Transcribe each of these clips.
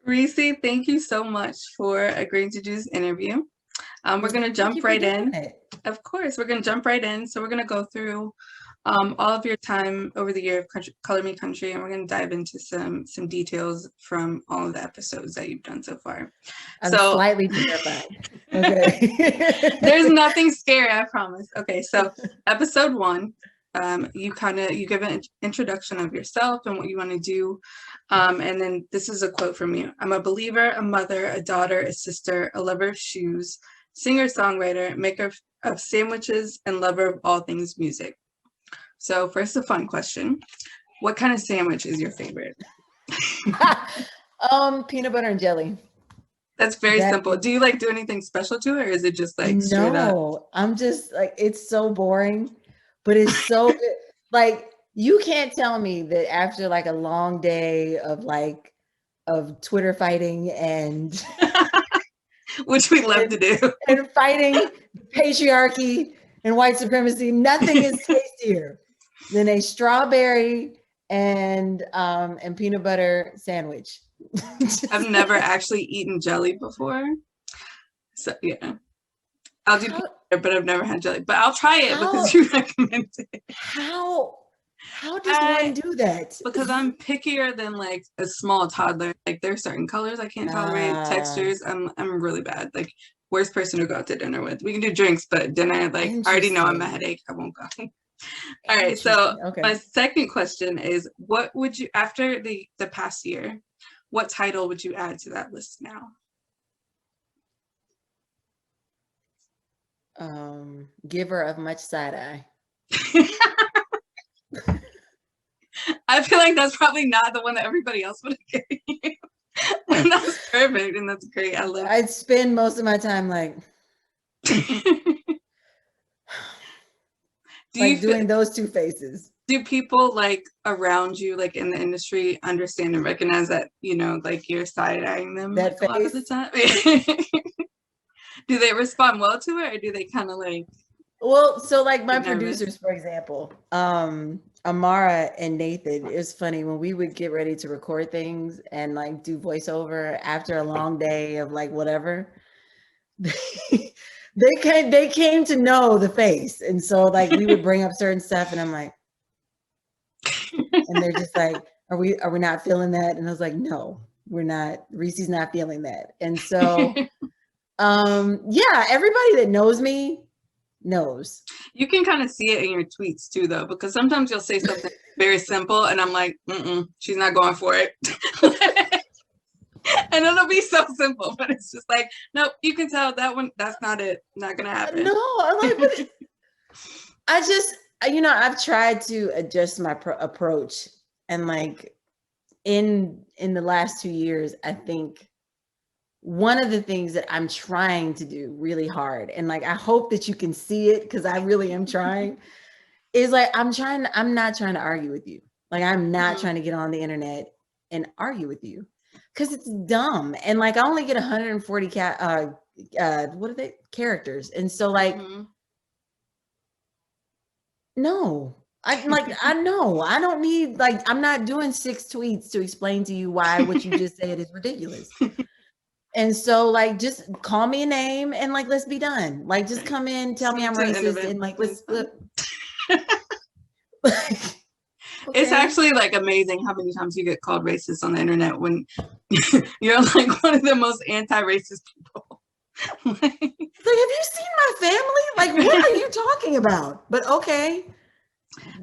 Rissi, thank you so much for agreeing to do this interview. We're going to jump right in. Of course, we're going to jump right in. So we're going to go through all of your time over the year of Color Me Country, and we're going to dive into some details from all of the episodes that you've done so far. I'm slightly terrified. Okay. There's nothing scary, I promise. Okay, so episode 1, you give an introduction of yourself and what you want to do. And then this is a quote from you. I'm a believer, a mother, a daughter, a sister, a lover of shoes, singer-songwriter, maker of sandwiches, and lover of all things music. So first, a fun question. What kind of sandwich is your favorite? Peanut butter and jelly. That's very simple. Do you like do anything special to it, or is it just like straight up? No, I'm just like, it's so boring, but it's so good. Like, you can't tell me that after like a long day of Twitter fighting and which we love to do, and fighting patriarchy and white supremacy, nothing is tastier than a strawberry and peanut butter sandwich. I've never actually eaten jelly before, so yeah, I'll do peanut butter, but I've never had jelly. But I'll try it because you recommended it. How does one do that? Because I'm pickier than like a small toddler. Like there's certain colors I can't tolerate, textures. I'm really bad. Like worst person to go out to dinner with. We can do drinks, but dinner, like I already know I'm a headache. I won't go. All right. So my second question is, what would you, after the past year, what title would you add to that list now? Giver of much side eye. I feel like that's probably not the one that everybody else would have given you. That's perfect, and that's great. I love it. I'd spend most of my time like doing those two faces. Do people like around you, like in the industry, understand and recognize that, you know, like you're side-eyeing them that like, a lot of the time? Do they respond well to it, or do they kind of like? Well, so like my producers, for example, Amara and Nathan, it was funny when we would get ready to record things and like do voiceover after a long day of like whatever. They came to know the face, and so like we would bring up certain stuff, and I'm like, and they're just like, are we not feeling that? And I was like, no, we're not. Rissi's not feeling that. And so, yeah, everybody that knows me knows. You can kind of see it in your tweets too, though, because sometimes you'll say something very simple, and I'm like, she's not going for it. And it'll be so simple, but it's just like, nope, you can tell that one, that's not it. Not gonna happen. No, I'm like, I just, you know, I've tried to adjust my approach, and like in the last 2 years, I think one of the things that I'm trying to do really hard, and like I hope that you can see it because I really am trying, is like I'm not trying to argue with you. Like I'm not trying to get on the internet and argue with you because it's dumb. And like I only get 140 characters, and so like no. I know I don't need, like, I'm not doing 6 tweets to explain to you why what you just said is ridiculous. And so like just call me a name and like let's be done. Like just come in, tell me I'm racist, and like let's flip. Okay. It's actually like amazing how many times you get called racist on the internet when you're like one of the most anti-racist people. Like, have you seen my family? Like, what are you talking about? But okay.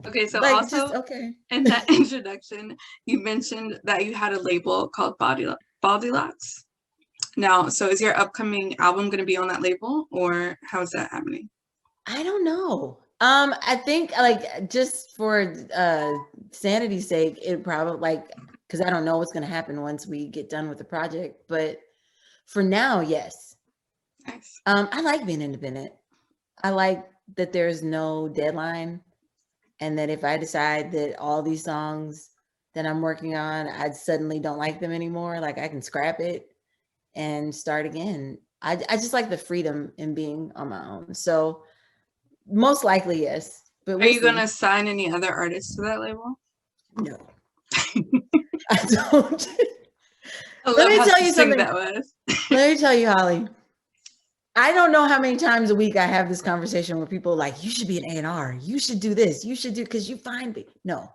Okay, so like, also in that introduction, you mentioned that you had a label called Baldylocks. Now, so is your upcoming album going to be on that label, or how is that happening? I don't know. I think like just for sanity's sake, it probably like, because I don't know what's going to happen once we get done with the project. But for now, yes. Nice. I like being independent. I like that there's no deadline, and that if I decide that all these songs that I'm working on, I suddenly don't like them anymore, like I can scrap it and start again. I just like the freedom in being on my own. So most likely, yes. But are you going to sign any other artists to that label? No. I don't. I Let love me how tell you succinct something. that was. Let me tell you, Holly. I don't know how many times a week I have this conversation where people are like, you should be an A&R. You should do this. You should do, because you find, no.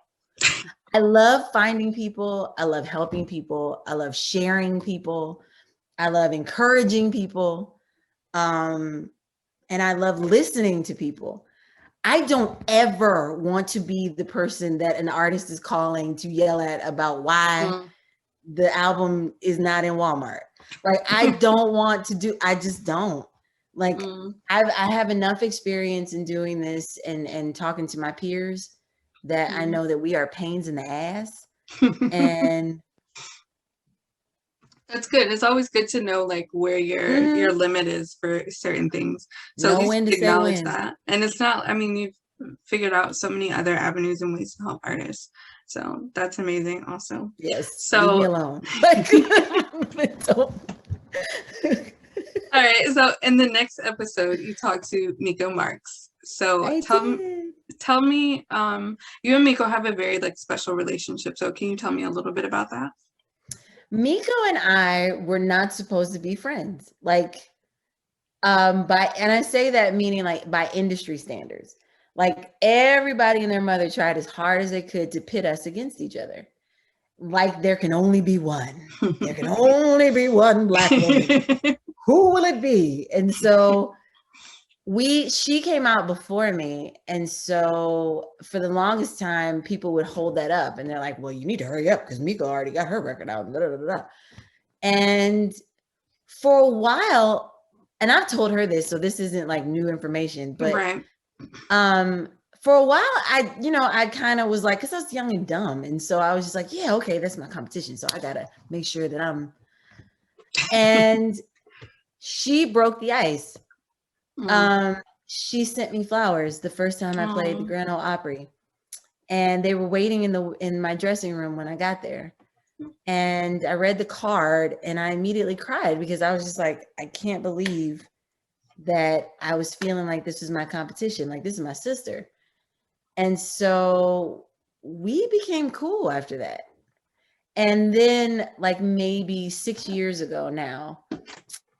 I love finding people. I love helping people. I love sharing people. I love encouraging people. And I love listening to people. I don't ever want to be the person that an artist is calling to yell at about why the album is not in Walmart. Like, I don't want to do, I just don't. Like, I have enough experience in doing this and talking to my peers that I know that we are pains in the ass. And that's good. It's always good to know like where your limit is for certain things. So at know least when to say acknowledge when. that. And it's not, I mean, you've figured out so many other avenues and ways to help artists. So that's amazing also. Yes. So leave me alone. all right. So in the next episode, you talk to Miko Marks. So tell me, you and Miko have a very like special relationship. So can you tell me a little bit about that? Miko and I were not supposed to be friends. Like, and I say that meaning like by industry standards. Like, everybody and their mother tried as hard as they could to pit us against each other. Like, there can only be one. There can only be one Black woman. Who will it be? And so she came out before me. And so for the longest time, people would hold that up and they're like, well, you need to hurry up because Miko already got her record out. Blah, blah, blah, blah. And for a while, and I've told her this, so this isn't like new information, but for a while, I kind of was like, because I was young and dumb. And so I was just like, yeah, okay, that's my competition. So I got to make sure that and she broke the ice. She sent me flowers the first time I played the Grand Ole Opry, and they were waiting in my dressing room when I got there. And I read the card and I immediately cried because I was just like, I can't believe that I was feeling like this was my competition. Like, this is my sister. And so we became cool after that. And then like maybe 6 years ago now,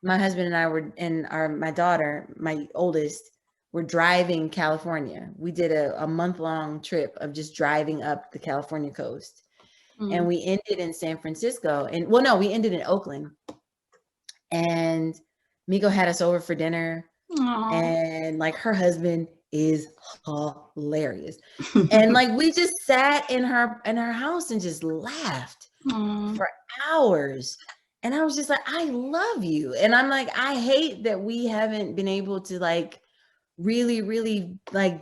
my husband and I were, and my daughter, my oldest, were driving California. We did a month-long trip of just driving up the California coast. And we ended in San Francisco. And we ended in Oakland. And Miko had us over for dinner. And like, her husband is hilarious. And like, we just sat in her house and just laughed for hours. And I was just like, I love you. And I'm like, I hate that we haven't been able to like really, really like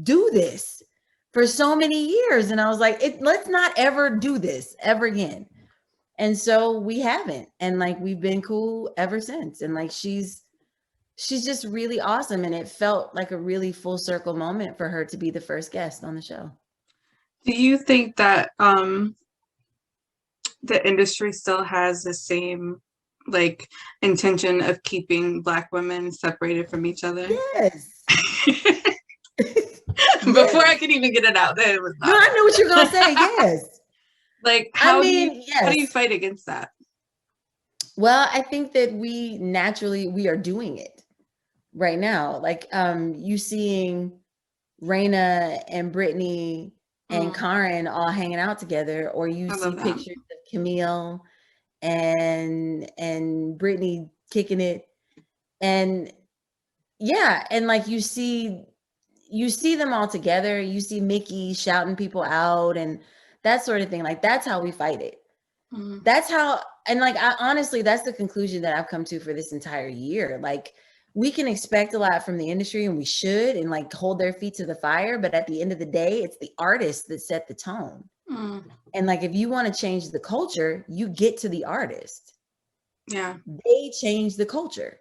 do this for so many years. And I was like, let's not ever do this ever again. And so we haven't. And like, we've been cool ever since. And like, she's just really awesome. And it felt like a really full circle moment for her to be the first guest on the show. Do you think that the industry still has the same like intention of keeping Black women separated from each other? Yes. Before I could even get it out, there it was not. No, I know what you're gonna say. Yes. Like, how do you fight against that? Well, I think that we are doing it right now. Like, you seeing Raina and Britney and Karen all hanging out together, or you see pictures of Camille and Britney kicking it, and and like you see them all together. You see Mickey shouting people out and that sort of thing. Like, that's how we fight it. That's how, and like, honestly, that's the conclusion that I've come to for this entire year. Like, we can expect a lot from the industry, and we should, and like hold their feet to the fire. But at the end of the day, it's the artists that set the tone. And like, if you want to change the culture, you get to the artist. Yeah. They change the culture.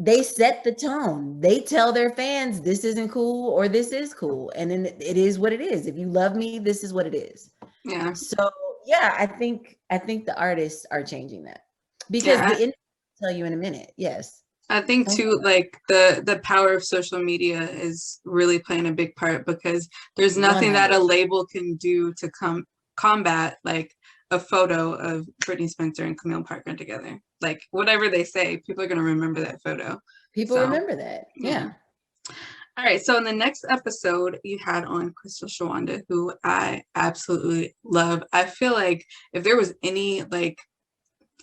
They set the tone. They tell their fans, this isn't cool or this is cool. And then it is what it is. If you love me, this is what it is. Yeah. So yeah, I think the artists are changing that, because the industry will tell you in a minute. Yes. I think too, like the power of social media is really playing a big part, because there's nothing 100. That a label can do to combat like a photo of Britney Spencer and Camille Parker together. Like whatever they say, people are going to remember that photo. People So, remember that. Yeah. All right. So in the next episode, you had on Crystal Shawanda, who I absolutely love. I feel like if there was any like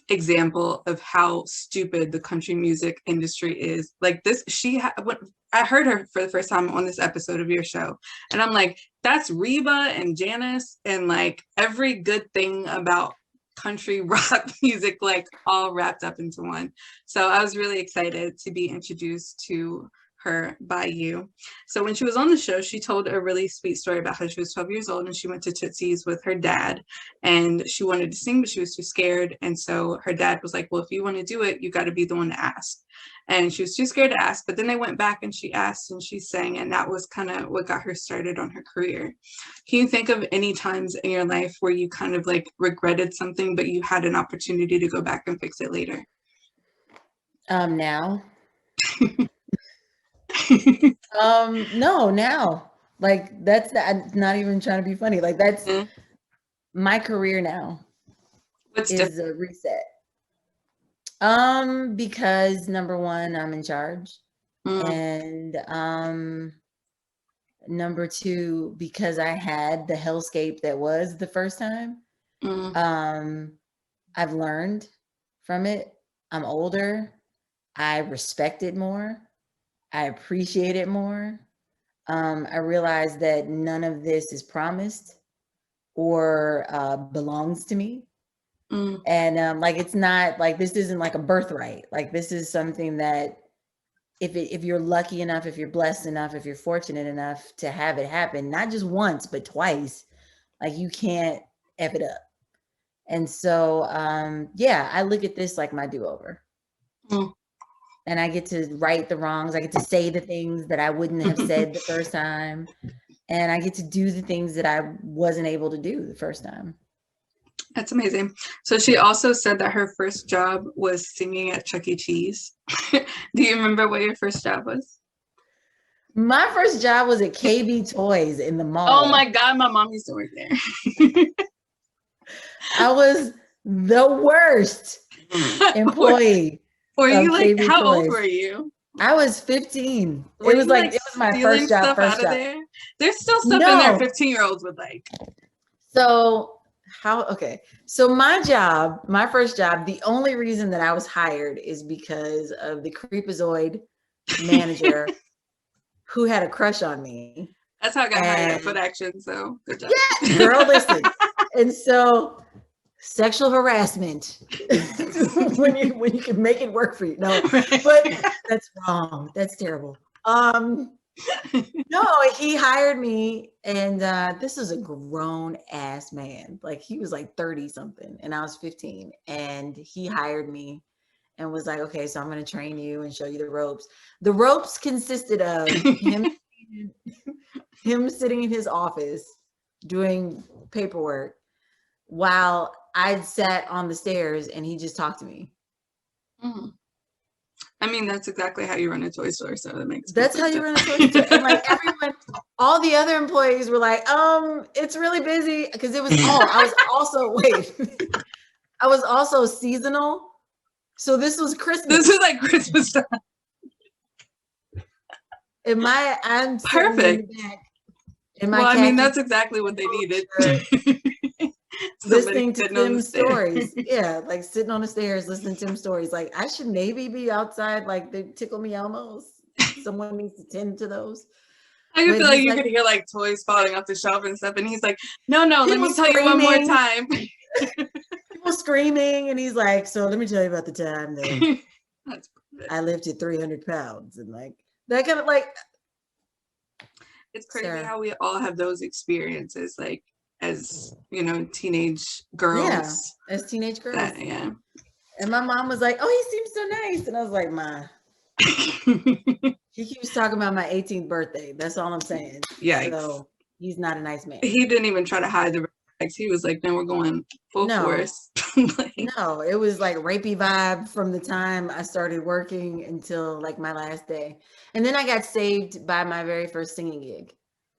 example of how stupid the country music industry is, like this, when I heard her for the first time on this episode of your show, and I'm like, that's Reba and Janice and like every good thing about country rock music, like all wrapped up into one. So I was really excited to be introduced to her by you. So when she was on the show, she told a really sweet story about how she was 12 years old and she went to Tootsie's with her dad, and she wanted to sing, but she was too scared. And so her dad was like, well, if you want to do it, you got to be the one to ask. And she was too scared to ask, but then they went back and she asked and she sang, and that was kind of what got her started on her career. Can you think of any times in your life where you kind of like regretted something, but you had an opportunity to go back and fix it later? Now. No, now. Like that's not even trying to be funny. Like that's my career now. What's is a reset. Because number one, I'm in charge. And number two, because I had the hellscape that was the first time. I've learned from it. I'm older. I respect it more. I appreciate it more. I realize that none of this is promised or belongs to me. And like, it's not like, this isn't like a birthright. Like this is something that if you're lucky enough, if you're blessed enough, if you're fortunate enough to have it happen, not just once, but twice, like you can't F it up. And so, yeah, I look at this like my do-over. And I get to right the wrongs. I get to say the things that I wouldn't have said the first time. And I get to do the things that I wasn't able to do the first time. That's amazing. So she also said that her first job was singing at Chuck E. Cheese. Do you remember what your first job was? My first job was at KB Toys in the mall. Oh my God, my mom used to work there. I was the worst employee. Were you like, how old were you? I was 15. It was like, it was my first job. Out of there? There's still stuff in there 15-year-olds would like. So my job, my first job, the only reason that I was hired is because of the creepazoid manager who had a crush on me. That's how I got hired at Foot Action, so good job. Yeah, girl, listen. And so sexual harassment when you can make it work for you. No, but that's wrong. That's terrible. No, he hired me, and this is a grown ass man. Like he was like 30 something and I was 15, and he hired me and was like, okay, so I'm going to train you and show you the ropes. The ropes consisted of him sitting in his office doing paperwork while I'd sat on the stairs and he just talked to me. I mean, that's exactly how you run a toy store, so that makes sense. That's how you run a toy store. And like everyone, all the other employees were like, it's really busy, because it was I was also seasonal. So this was Christmas. This is like Christmas time. I'm perfect. Well, I mean, that's exactly what they needed. Listening to Tim's stories. Yeah, like sitting on the stairs, listening to Tim's stories. Like, I should maybe be outside, like the Tickle Me Elmos. Someone needs to tend to those. I can feel like you're gonna hear like toys falling off the shelf and stuff. And he's like, no, let me tell you one more time. People screaming, and he's like, so let me tell you about the time that I lifted 300 pounds, and like that kind of like. It's crazy how we all have those experiences, like as teenage girls. Yeah, as teenage girls. Yeah. And my mom was like, "Oh, he seems so nice," and I was like, "Ma." He keeps talking about my 18th birthday. That's all I'm saying. Yeah. So he's not a nice man. He didn't even try to hide the sex. He was like, "No, we're going full force." No, it was like rapey vibe from the time I started working until like my last day. And then I got saved by my very first singing gig.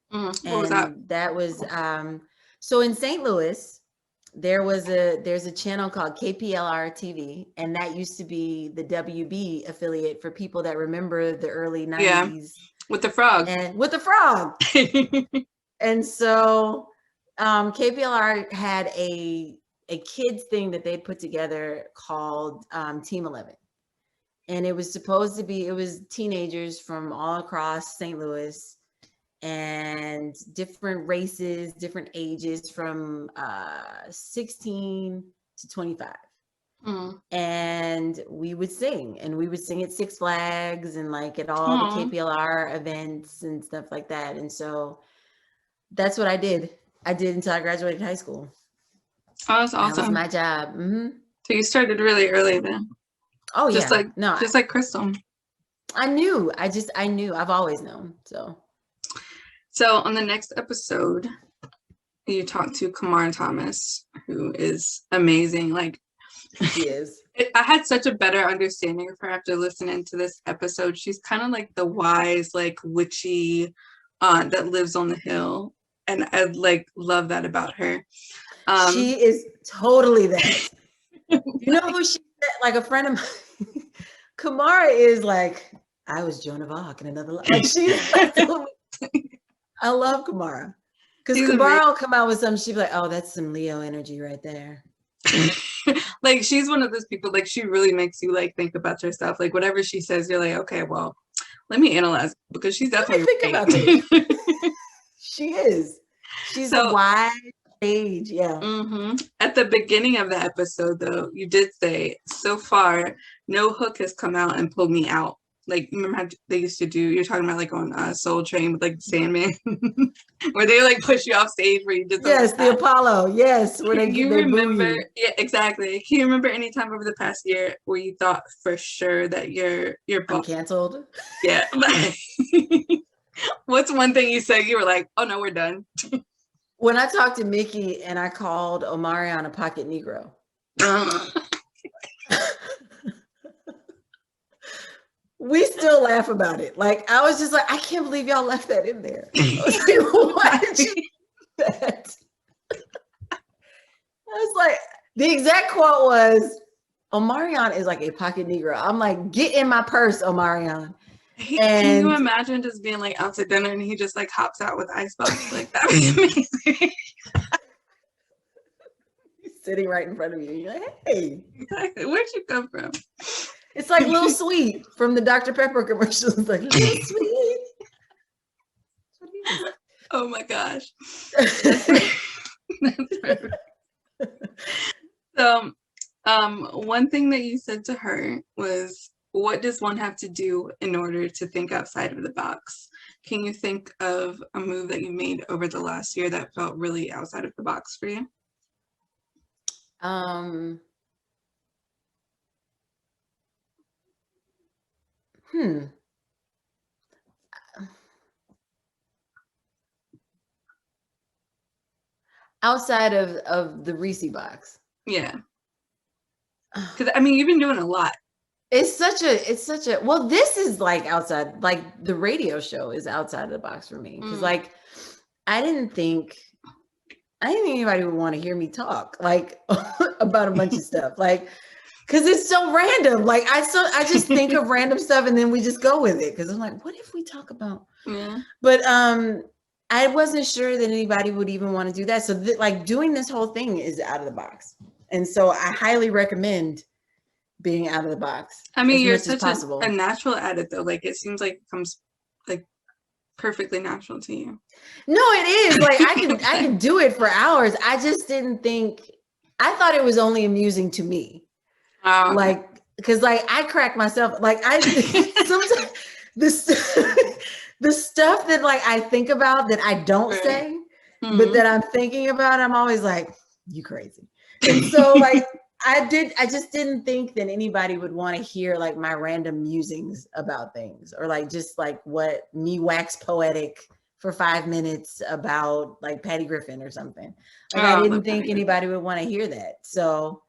What was that? That was so in St. Louis, there's a channel called KPLR TV, and that used to be the WB affiliate for people that remember the early 90s. With the frog. And with the frog. And so KPLR had a kids thing that they put together called Team 11. And it was teenagers from all across St. Louis and different races, different ages from 16 to 25. And we would sing at Six Flags and like at all the KPLR events and stuff like that. And so that's what I did until I graduated high school. Oh, that's awesome. That was my job. So you started really early then. Oh, just yeah. Just like Crystal. I knew. I've always known. So on the next episode, you talk to Kamara Thomas, who is amazing. Like, she is. I had such a better understanding of her after listening to this episode. She's kind of like the wise, like witchy aunt that lives on the hill. And I like love that about her. She is totally that. You know who she is? Like a friend of mine. Kamara is like, I was Joan of Arc in another life. Like she's I love Kamara. Because Kamara will come out with something, she'd be like, oh, that's some Leo energy right there. Like she's one of those people, like she really makes you like think about your stuff. Like whatever she says, you're like, okay, well, let me analyze it, because she's definitely think about it. She is. She's a wise sage, yeah. At the beginning of the episode, though, you did say, so far, no hook has come out and pulled me out. Like, remember how they used to do, you're talking about like on Soul Train with like Sandman, where they like push you off stage where you did yes, the Apollo, yes. Where they you remember, yeah, exactly. Can you remember any time over the past year where you thought for sure that you're canceled? Yeah. What's one thing you said you were like, oh no, we're done? When I talked to Mickey and I called Omarion a pocket Negro. We still laugh about it. Like, I was just like, I can't believe y'all left that in there. I was like, why did you do that? I was like, the exact quote was, Omarion is like a pocket Negro. I'm like, get in my purse, Omarion. Can you imagine just being like out to dinner and he just like hops out with ice buckets? Like, that would be amazing. He's sitting right in front of you. You're like, hey. Exactly. Where'd you come from? It's like Little Sweet from the Dr. Pepper commercials. Like, Little Sweet. Oh my gosh. That's perfect. So, one thing that you said to her was, what does one have to do in order to think outside of the box? Can you think of a move that you made over the last year that felt really outside of the box for you? Outside of the Rissi box. Yeah. Because I mean, you've been doing a lot. It's such a well, this is like outside, like the radio show is outside of the box for me. Because like I didn't think anybody would want to hear me talk like about a bunch of stuff. Like, because it's so random. Like I just think of random stuff and then we just go with it. Because I'm like, what if we talk about? Yeah. But I wasn't sure that anybody would even want to do that. So like doing this whole thing is out of the box. And so I highly recommend being out of the box. I mean, you're such a natural at it though. Like it seems like it comes like perfectly natural to you. No, it is. Like I can do it for hours. I just didn't think, I thought it was only amusing to me. Oh, okay. Like, because like I crack myself, like I sometimes the stuff that like I think about that I don't say, but that I'm thinking about, I'm always like, you crazy. And so like I just didn't think that anybody would want to hear like my random musings about things, or like just like what me wax poetic for 5 minutes about like Patty Griffin or something. Like I didn't think anybody would want to hear that. So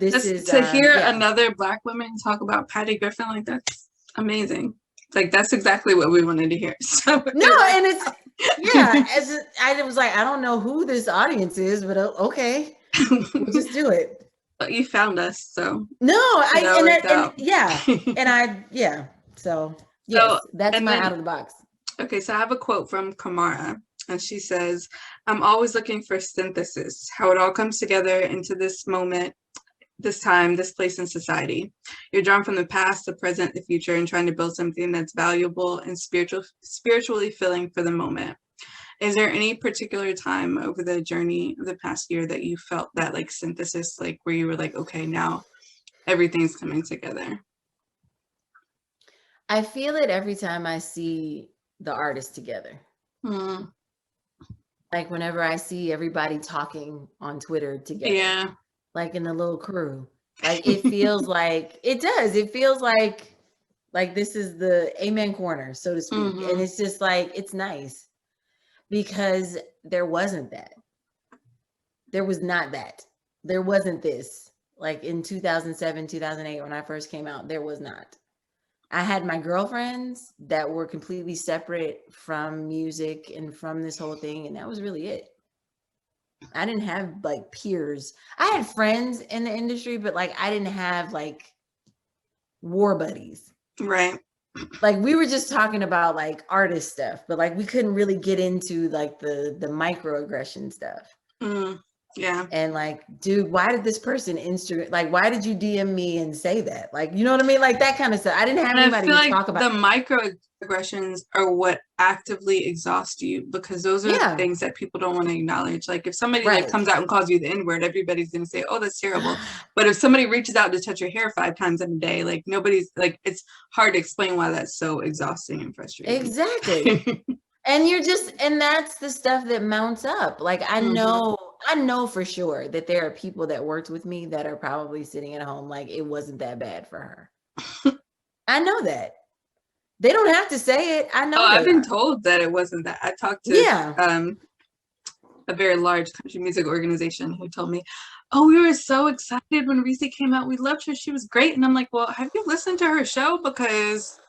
this is to hear another Black woman talk about Patty Griffin, like that's amazing. Like that's exactly what we wanted to hear. So no, and it's I was like, I don't know who this audience is, but okay. We'll just do it. But you found us, so No, yeah. So So, yes, that's and my then out of the box. okay, so I have a quote from Kamara, and she says, "I'm always looking for synthesis, how it all comes together into this moment, this time, this place in society. You're drawn from the past, the present, the future, and trying to build something that's valuable and spiritually filling for the moment." Is there any particular time over the journey of the past year that you felt that like synthesis, like where you were like, okay, now everything's coming together? I feel it every time I see the artists together. Mm, Like whenever I see everybody talking on Twitter together, yeah. like in the little crew, like it feels like it does. It feels like this is the amen corner, so to speak. And it's just like, it's nice because there wasn't that. There was not that. There wasn't this. Like in 2007, 2008, when I first came out, there was not. I had my girlfriends that were completely separate from music and from this whole thing, and that was really it. I didn't have like peers. I had friends in the industry, but like I didn't have like war buddies. Right. Like we were just talking about like artist stuff, but like we couldn't really get into like the microaggression stuff. Yeah. And like, dude, why did this person like why did you DM me and say that? Like, you know what I mean? Like that kind of stuff. I didn't have And anybody I feel to like talk about. the microaggressions are what actively exhaust you, because those are the things that people don't want to acknowledge. Like if somebody like comes out and calls you the N-word, everybody's gonna say, oh, that's terrible. But if somebody reaches out to touch your hair 5 times in a day, like nobody's like, it's hard to explain why that's so exhausting and frustrating. Exactly. And that's the stuff that mounts up. Like I know for sure that there are people that worked with me that are probably sitting at home like it wasn't that bad for her. I know that. They don't have to say it. I know. I've been told that it wasn't that. I talked to a very large country music organization who told me, oh, we were so excited when Rissi came out. We loved her. She was great. And I'm like, well, have you listened to her show? Because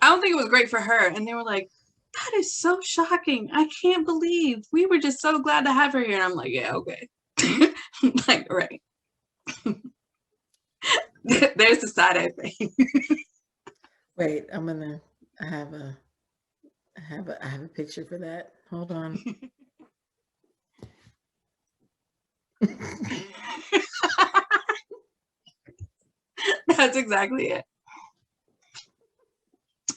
I don't think it was great for her. And they were like, that is so shocking. I can't believe we were just so glad to have her here. And I'm like, yeah, okay. Like, right. There's the side eye thing. Wait, I have a picture for that. Hold on. That's exactly it.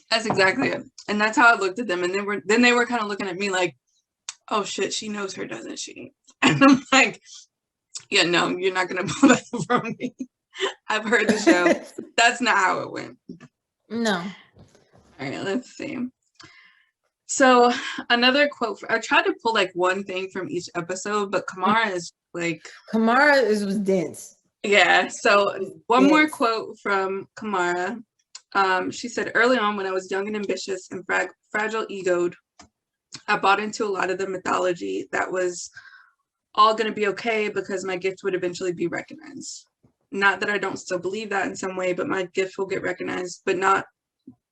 That's exactly it. And that's how I looked at them. And then they were kind of looking at me like, oh shit, she knows her, doesn't she? And I'm like, yeah, no, you're not gonna pull that from me. I've heard the show. That's not how it went. No. All right, let's see. So another quote, I tried to pull like one thing from each episode, but Kamara is like... Kamara was dense. Yeah, so one more quote from Kamara. She said, early on when I was young and ambitious and fragile egoed, I bought into a lot of the mythology that was all going to be okay because my gift would eventually be recognized. Not that I don't still believe that in some way, but my gift will get recognized, but not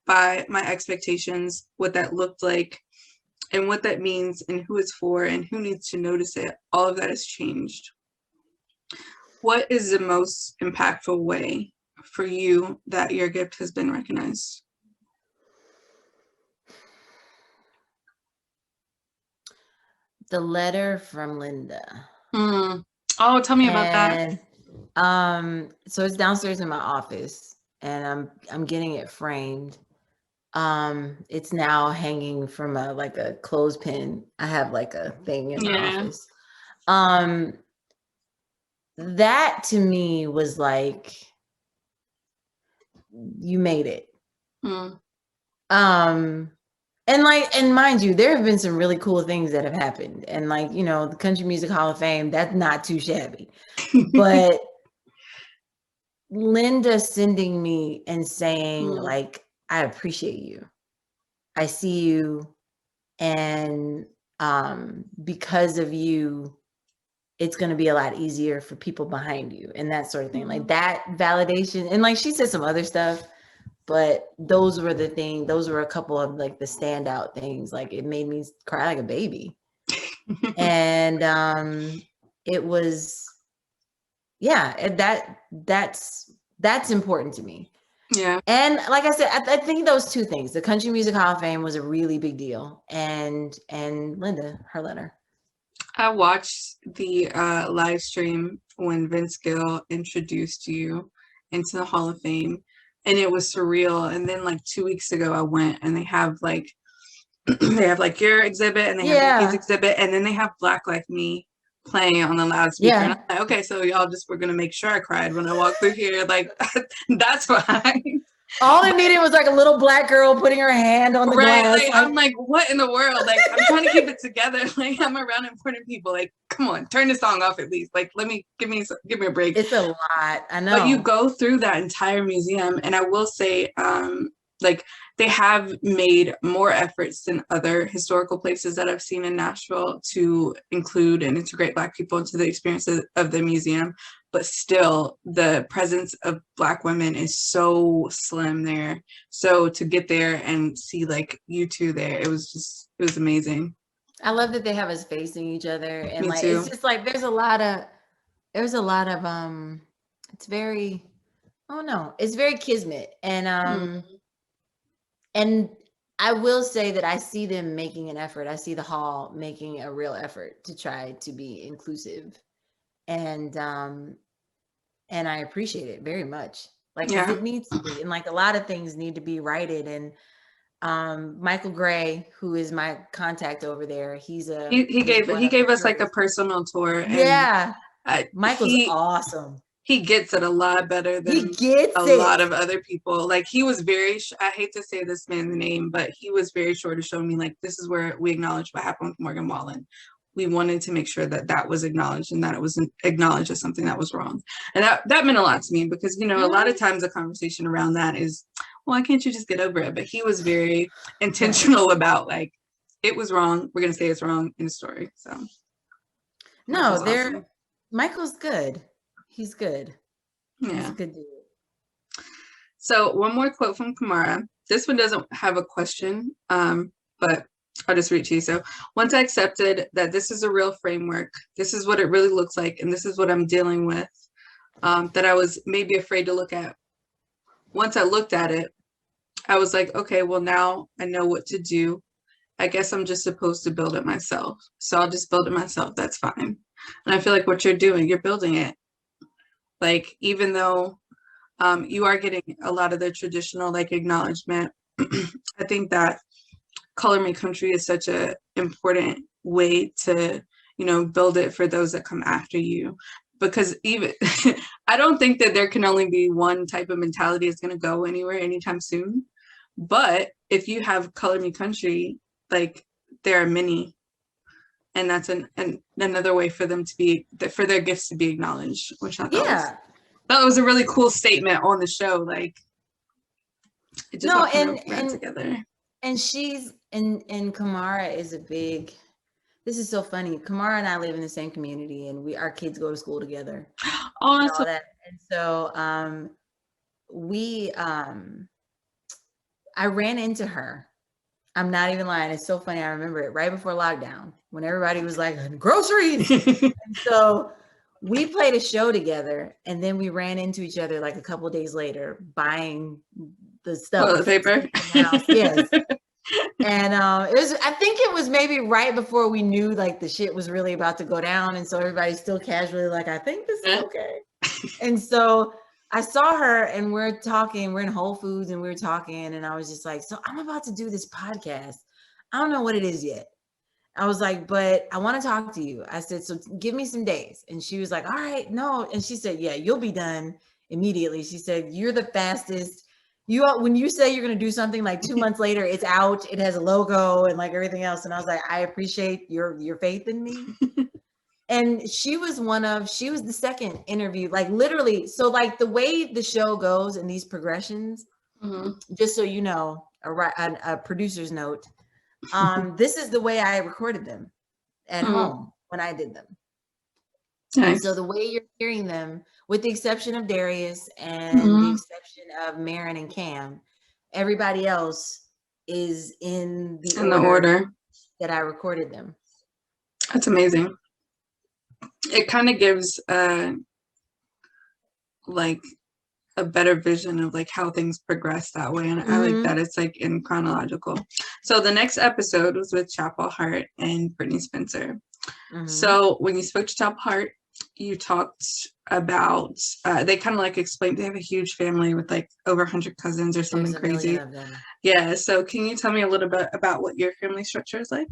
by my expectations, what that looked like and what that means and who it's for and who needs to notice it. All of that has changed. What is the most impactful way for you that your gift has been recognized? The letter from Linda. Oh, tell me about that. So it's downstairs in my office and I'm getting it framed. It's now hanging from a clothespin. I have like a thing in my office. That to me was like, you made it. And mind you, there have been some really cool things that have happened. And like, you know, the Country Music Hall of Fame, that's not too shabby. But Linda sending me and saying like, I appreciate you. I see you. And because of you, it's going to be a lot easier for people behind you and that sort of thing. Like that validation. And like she said some other stuff, but those were a couple of like the standout things. Like it made me cry like a baby. And it was, yeah, that's important to me. Yeah. And like I said, I think those two things, the Country Music Hall of Fame was a really big deal. And Linda, her letter. I watched the live stream when Vince Gill introduced you into the Hall of Fame, and it was surreal. And then like 2 weeks ago, I went, and they have like they have like your exhibit, and they have Nikki's exhibit, and then they have Black Like Me playing on the loudspeaker. And I'm like, okay, so y'all just were gonna make sure I cried when I walked through here. Like that's fine. All they needed was like a little black girl putting her hand on the glass. Like, I'm like, what in the world? Like, I'm trying to keep it together. Like, I'm around important people. Like, come on, turn the song off at least. Like, give me a break. It's a lot. I know. But you go through that entire museum, and I will say, like, they have made more efforts than other historical places that I've seen in Nashville to include and integrate Black people into the experiences of the museum. But still, the presence of Black women is so slim there. So to get there and see like you two there, it was amazing. I love that they have us facing each other, and Me like too. it's just like there's a lot of it's very, oh no, it's very kismet, and and I will say that I see them making an effort. I see the hall making a real effort to try to be inclusive, and I appreciate it very much. Like, because it needs to be, and like a lot of things need to be righted. And Michael Gray, who is my contact over there, he gave us like a personal tour. And Michael's awesome. He gets it a lot better than a lot of other people. Like, he was very, I hate to say this man's name, but he was very sure to show me, like, this is where we acknowledge what happened with Morgan Wallen. We wanted to make sure that that was acknowledged, and that it was acknowledged as something that was wrong. And that meant a lot to me, because, you know, a lot of times the conversation around that is, well, why can't you just get over it? But he was very intentional about, like, it was wrong. We're going to say it's wrong in the story. So. No, Michael's good. He's good. Yeah. He's a good dude. So one more quote from Kamara. This one doesn't have a question, but I'll just read to you. So, once I accepted that this is a real framework, this is what it really looks like, and this is what I'm dealing with, that I was maybe afraid to look at. Once I looked at it, I was like, okay, well, now I know what to do. I guess I'm just supposed to build it myself. So I'll just build it myself. That's fine. And I feel like what you're doing, you're building it. Like, even though you are getting a lot of the traditional, like, acknowledgement, I think that Color Me Country is such a important way to, you know, build it for those that come after you. Because even, I don't think that there can only be one type of mentality that's going to go anywhere anytime soon. But if you have Color Me Country, like, there are many. And that's another way for them to be, for their gifts to be acknowledged, which I thought was a really cool statement on the show. Like, it just all kind of ran together. And and Kamara is a big, this is so funny. Kamara and I live in the same community, and our kids go to school together. Oh, and all that. And so I ran into her. I'm not even lying. It's so funny. I remember it right before lockdown, when everybody was like, groceries. And so we played a show together, and then we ran into each other like a couple of days later, buying the stuff. Toilet paper. Yes. And I think it was maybe right before we knew like the shit was really about to go down. And so everybody's still casually like, I think this is okay. And so I saw her, and we're in Whole Foods, and we were talking, and I was just like, so I'm about to do this podcast. I don't know what it is yet. I was like, but I want to talk to you. I said, so give me some days. And she was like, all right, no. And she said, yeah, you'll be done immediately. She said, you're the fastest. When you say you're going to do something, like 2 months later, it's out, it has a logo and like everything else. And I was like, I appreciate your faith in me. And she was the second interview, like literally. So like the way the show goes in these progressions, just so you know, a producer's note, this is the way I recorded them at home when I did them. Nice. And so the way you're hearing them, with the exception of Darius and the exception of Marin and Cam, everybody else is in the order that I recorded them. That's amazing. it kind of gives like a better vision of like how things progress that way, and I like that it's like in chronological. So the next episode was with Chapel Hart and Britney Spencer. So when you spoke to Chapel Hart, you talked about they kind of like explained they have a huge family with like over 100 cousins or something crazy. Yeah, so can you tell me a little bit about what your family structure is like?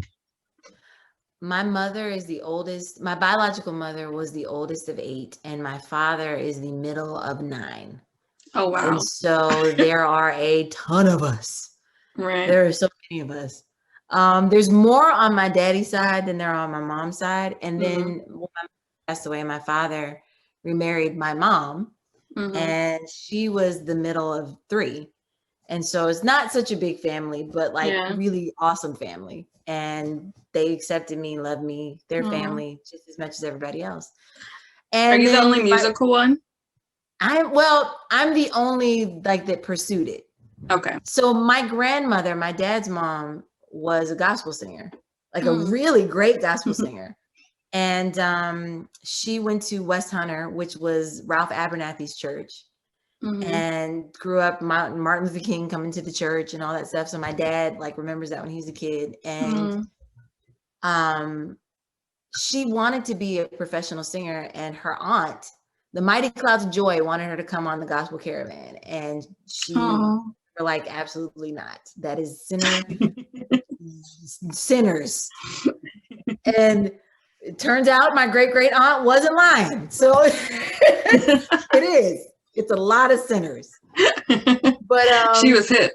My mother is the oldest. My biological mother was the oldest of 8, and my father is the middle of 9. Oh, wow. And so there are a ton of us. Right. There are so many of us. There's more on my daddy's side than there are on my mom's side. And then when my mom passed away, my father remarried my mom, and she was the middle of 3. And so it's not such a big family, but like really awesome family. And they accepted me, loved me, their family just as much as everybody else. And are you the only musical one? I'm the only like that pursued it. Okay. So my grandmother, my dad's mom, was a gospel singer, like a really great gospel singer. And she went to West Hunter, which was Ralph Abernathy's church, and grew up Martin Luther King coming to the church and all that stuff. So my dad like remembers that when he was a kid. And she wanted to be a professional singer, and her aunt, the Mighty Clouds of Joy, wanted her to come on the Gospel Caravan, and she were like, absolutely not. That is sinners. And it turns out my great aunt wasn't lying. So it is. It's a lot of sinners. But she was hip.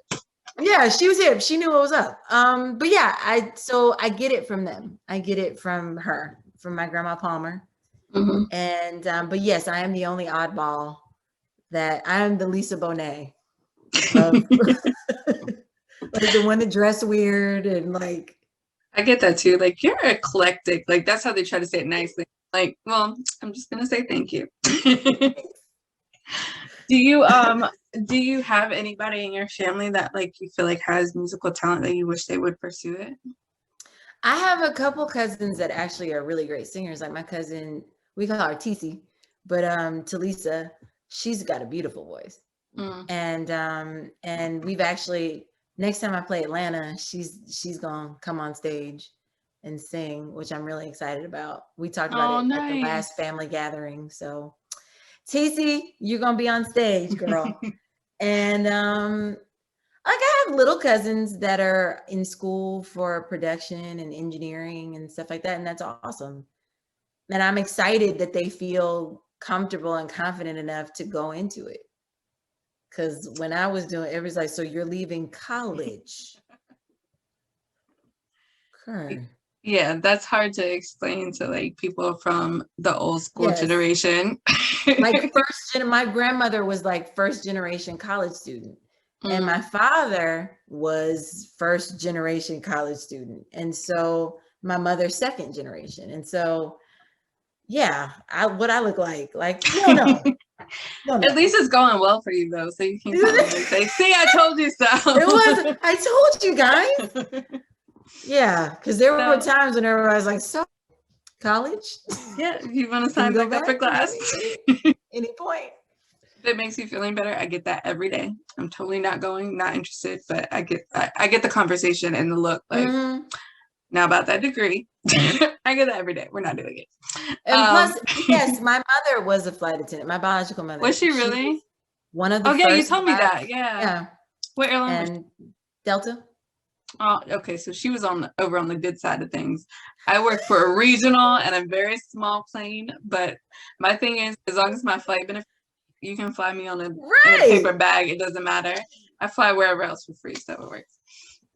Yeah, she was hip. She knew what was up. But yeah, I get it from them. I get it from her, from my grandma Palmer. And but yes, I am the only oddball. That I am the Lisa Bonet of like the one that dressed weird and like. I get that too. Like, you're eclectic. Like, that's how they try to say it nicely. Like, well, I'm just gonna say thank you. Do you have anybody in your family that like you feel like has musical talent that you wish they would pursue it? I have a couple cousins that actually are really great singers. Like my cousin, we call her TC, but Talisa, she's got a beautiful voice. And we've actually, next time I play Atlanta, she's gonna come on stage and sing, which I'm really excited about. We talked about it at the last family gathering. So TC, you're gonna be on stage, girl. And like I have little cousins that are in school for production and engineering and stuff like that, and that's awesome. And I'm excited that they feel comfortable and confident enough to go into it. Because when I was doing it, everybody's like, so you're leaving college. Okay. Yeah, that's hard to explain to like people from the old school generation. Like my grandmother was like first generation college student. And my father was first generation college student. And so my mother's second generation. And so, yeah, what I look like no. At least it's going well for you though. So you can kind of say, see, I told you so. I told you guys. Yeah, because there were times when everybody was like, so college? Yeah, if you want to sign back up for class. Any point. If it makes you feeling better, I get that every day. I'm totally not going, not interested, but I get the conversation and the look like, now about that degree. I get that every day. We're not doing it. And plus, yes, my mother was a flight attendant. My biological mother. Was she really? One of the first. Oh yeah, you told me that. Yeah. What airline? And Delta. Oh, okay. So she was over on the good side of things. I work for a regional and a very small plane, but my thing is, as long as my flight benefit, you can fly me on in a paper bag. It doesn't matter. I fly wherever else for free, so it works.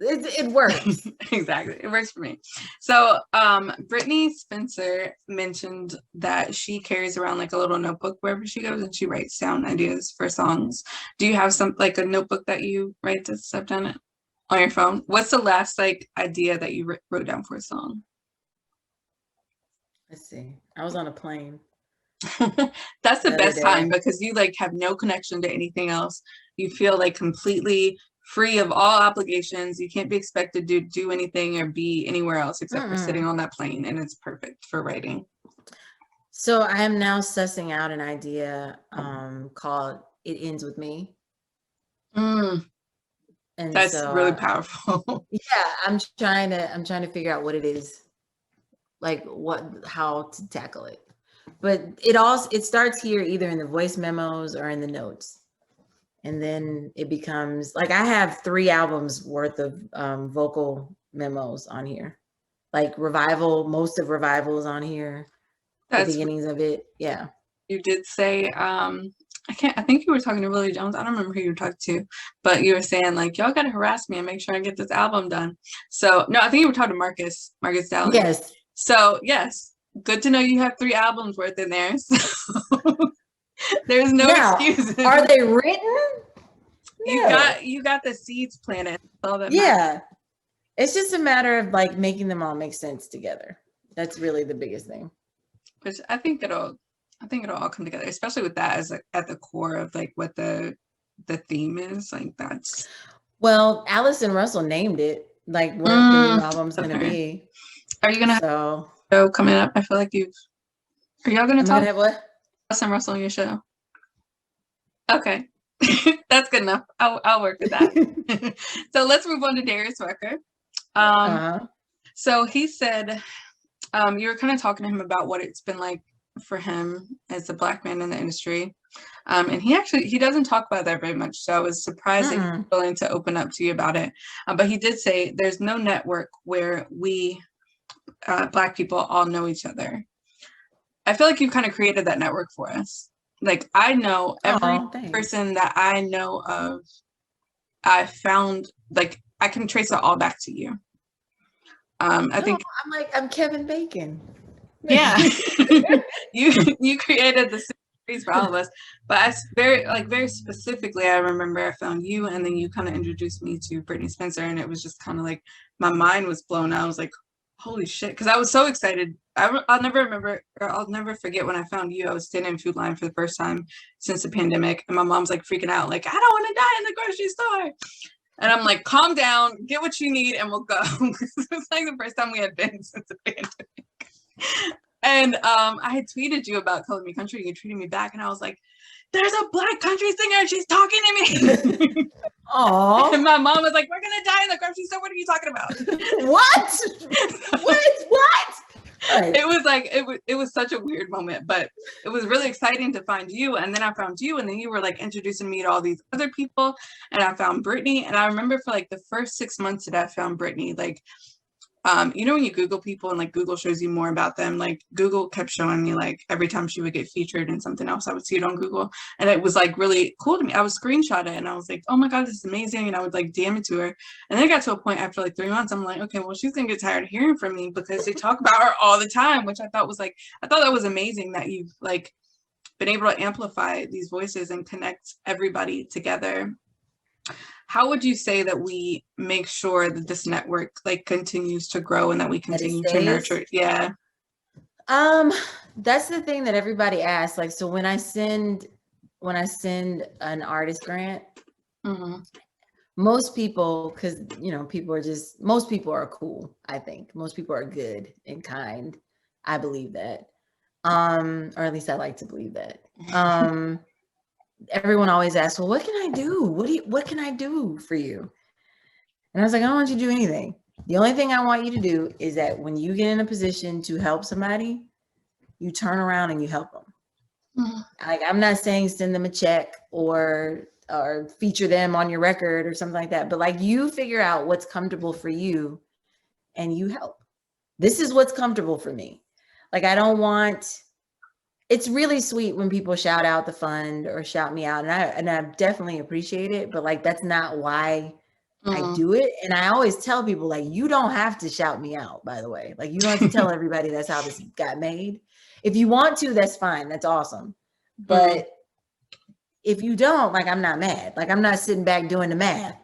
It works. Exactly. It works for me. So Britney Spencer mentioned that she carries around like a little notebook wherever she goes and she writes down ideas for songs. Do you have like a notebook that you write this stuff down on your phone? What's the last like idea that you wrote down for a song? Let's see. I was on a plane. That's the best time because you like have no connection to anything else. You feel like completely free of all obligations. You can't be expected to do anything or be anywhere else except for sitting on that plane, and it's perfect for writing. So I am now sussing out an idea called "It Ends with Me," Mm, and that's so really powerful. yeah, I'm trying to figure out what it is, like how to tackle it. But it starts here either in the voice memos or in the notes, and then it becomes like I have 3 albums worth of vocal memos on here, like Revival. Most of Revival is on here. The That's beginnings of it, yeah. you did say. I think you were talking to Willie Jones. I don't remember who you were talking to, but you were saying like y'all gotta harass me and make sure I get this album done. So no, I think you were talking to Marcus Dallin. Yes. So yes, good to know you have 3 albums worth in there. So there's no Now, excuses. are they written? No. You got the seeds planted. All that Yeah. matters. It's just a matter of like making them all make sense together. That's really the biggest thing. Which I think it'll all come together, especially with that as at the core of like what the theme is. Like that's Well, Allison Russell named it like what the new album's gonna be. Are you gonna have a show coming up? I feel like are y'all gonna talk have what? Allison Russell on your show? Okay. That's good enough. I'll work with that. So let's move on to Darius Parker. So he said you were kind of talking to him about what it's been like for him as a Black man in the industry. And he doesn't talk about that very much. So I was surprised that he was willing to open up to you about it. But he did say there's no network where we Black people all know each other. I feel like you've kind of created that network for us. Like I know every person that I know of, I found like I can trace it all back to you. I think I'm Kevin Bacon. Yeah. you created the series for all of us. But very specifically, I remember I found you and then you kind of introduced me to Britney Spencer, and it was just kind of like my mind was blown. I was like, holy shit, because I was so excited. I'll never forget when I found you. I was standing in Food Line for the first time since the pandemic, and my mom's like freaking out, like, I don't want to die in the grocery store. And I'm like, calm down, get what you need, and we'll go. It's like the first time we had been since the pandemic. And I had tweeted you about Color Me Country, and you tweeted me back, and I was like, there's a Black country singer, and she's talking to me. Aww. And my mom was like, we're gonna die in the grocery store. What are you talking about? What? What? Right. It was like it was such a weird moment, but it was really exciting to find you. And then I found you, and then you were like introducing me to all these other people, and I found Britney. And I remember for like the first 6 months that I found Britney, like you know when you Google people and like Google shows you more about them, like Google kept showing me like every time she would get featured in something else, I would see it on Google, and it was like really cool to me. I would screenshot it and I was like, oh my god, this is amazing, and I would like DM it to her. And then it got to a point after like 3 months, I'm like, okay, well, she's gonna get tired of hearing from me because they talk about her all the time, which I thought that was amazing that you've like been able to amplify these voices and connect everybody together. How would you say that we make sure that this network like continues to grow and that we continue to nurture? Yeah. That's the thing that everybody asks. Like, so when I send an artist grant, most people, because most people are cool. I think most people are good and kind. I believe that, or at least I like to believe that. Everyone always asks, well, what can I do? What can I do for you? And I was like, I don't want you to do anything. The only thing I want you to do is that when you get in a position to help somebody, you turn around and you help them. Like, I'm not saying send them a check or feature them on your record or something like that, but like you figure out what's comfortable for you and you help. This is what's comfortable for me. Like, it's really sweet when people shout out the fund or shout me out, and I definitely appreciate it, but like that's not why I do it. And I always tell people, like, you don't have to shout me out, by the way. Like, you don't have to tell everybody that's how this got made. If you want to, that's fine. That's awesome. But if you don't, like, I'm not mad. Like, I'm not sitting back doing the math.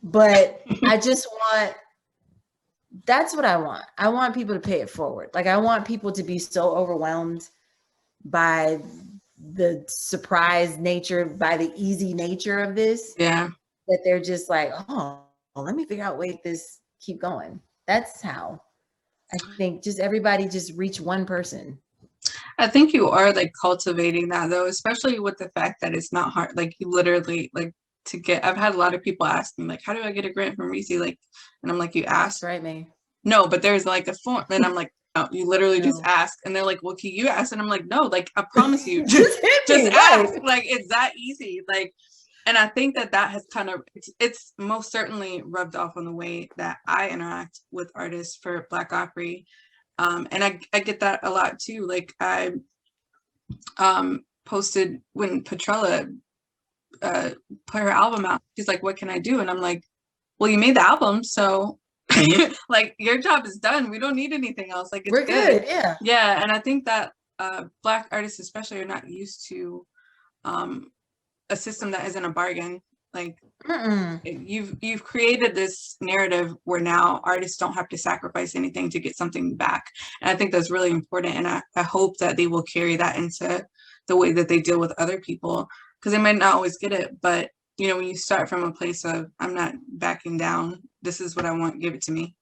But that's what I want. I want people to pay it forward. Like, I want people to be so overwhelmed by the surprise nature, by the easy nature of this, that they're just like, oh, let me figure out, keep going. That's how I think everybody just reach one person. I think you are like cultivating that though, especially with the fact that it's not hard. Like you literally like to get, I've had a lot of people ask me like, how do I get a grant from Rissi? Like, and I'm like, you ask? Right, me. No, but there's like a form. And I'm like, no, you literally just No. ask. And they're like, well, can you ask? And I'm like, no, like I promise you, Just hit just me, ask. right. Like it's that easy. Like, and I think that that has kind of, it's most certainly rubbed off on the way that I interact with artists for Black Opry. And I get that a lot too. Like I posted when Petrella put her album out. She's like, what can I do? And I'm like, well, you made the album, so like your job is done. We don't need anything else. Like it's We're good. Yeah. Yeah. And I think that Black artists especially are not used to a system that isn't a bargain. Like you've created this narrative where now artists don't have to sacrifice anything to get something back. And I think that's really important. And I hope that they will carry that into the way that they deal with other people, because they might not always get it. But you know, when you start from a place of I'm not backing down, this is what I want, give it to me.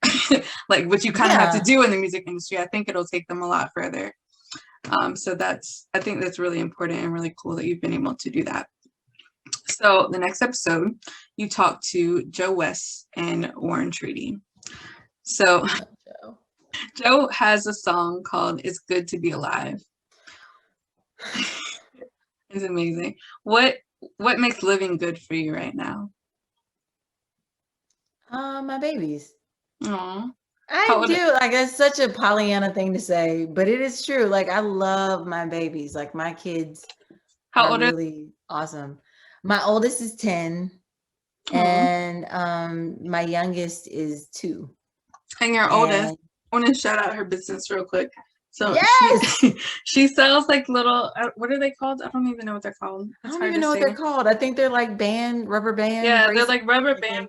Like what you kind of have to do in the music industry, I think it'll take them a lot further. So I think that's really important and really cool that you've been able to do that. So the next episode, you talk to Joe West and Warren Treaty. So Joe has a song called It's Good to Be Alive. It's amazing. What makes living good for you right now? My babies. Aww. I do. Like, it's such a Pollyanna thing to say, but it is true. Like, I love my babies. Like, my kids are really awesome. My oldest is 10, and my youngest is 2. And your oldest, I want to shout out her business real quick. So yes, she sells like little, what are they called? I don't even know what they're called. I don't even know what they're called. I think they're like rubber band. Yeah, they're like rubber band,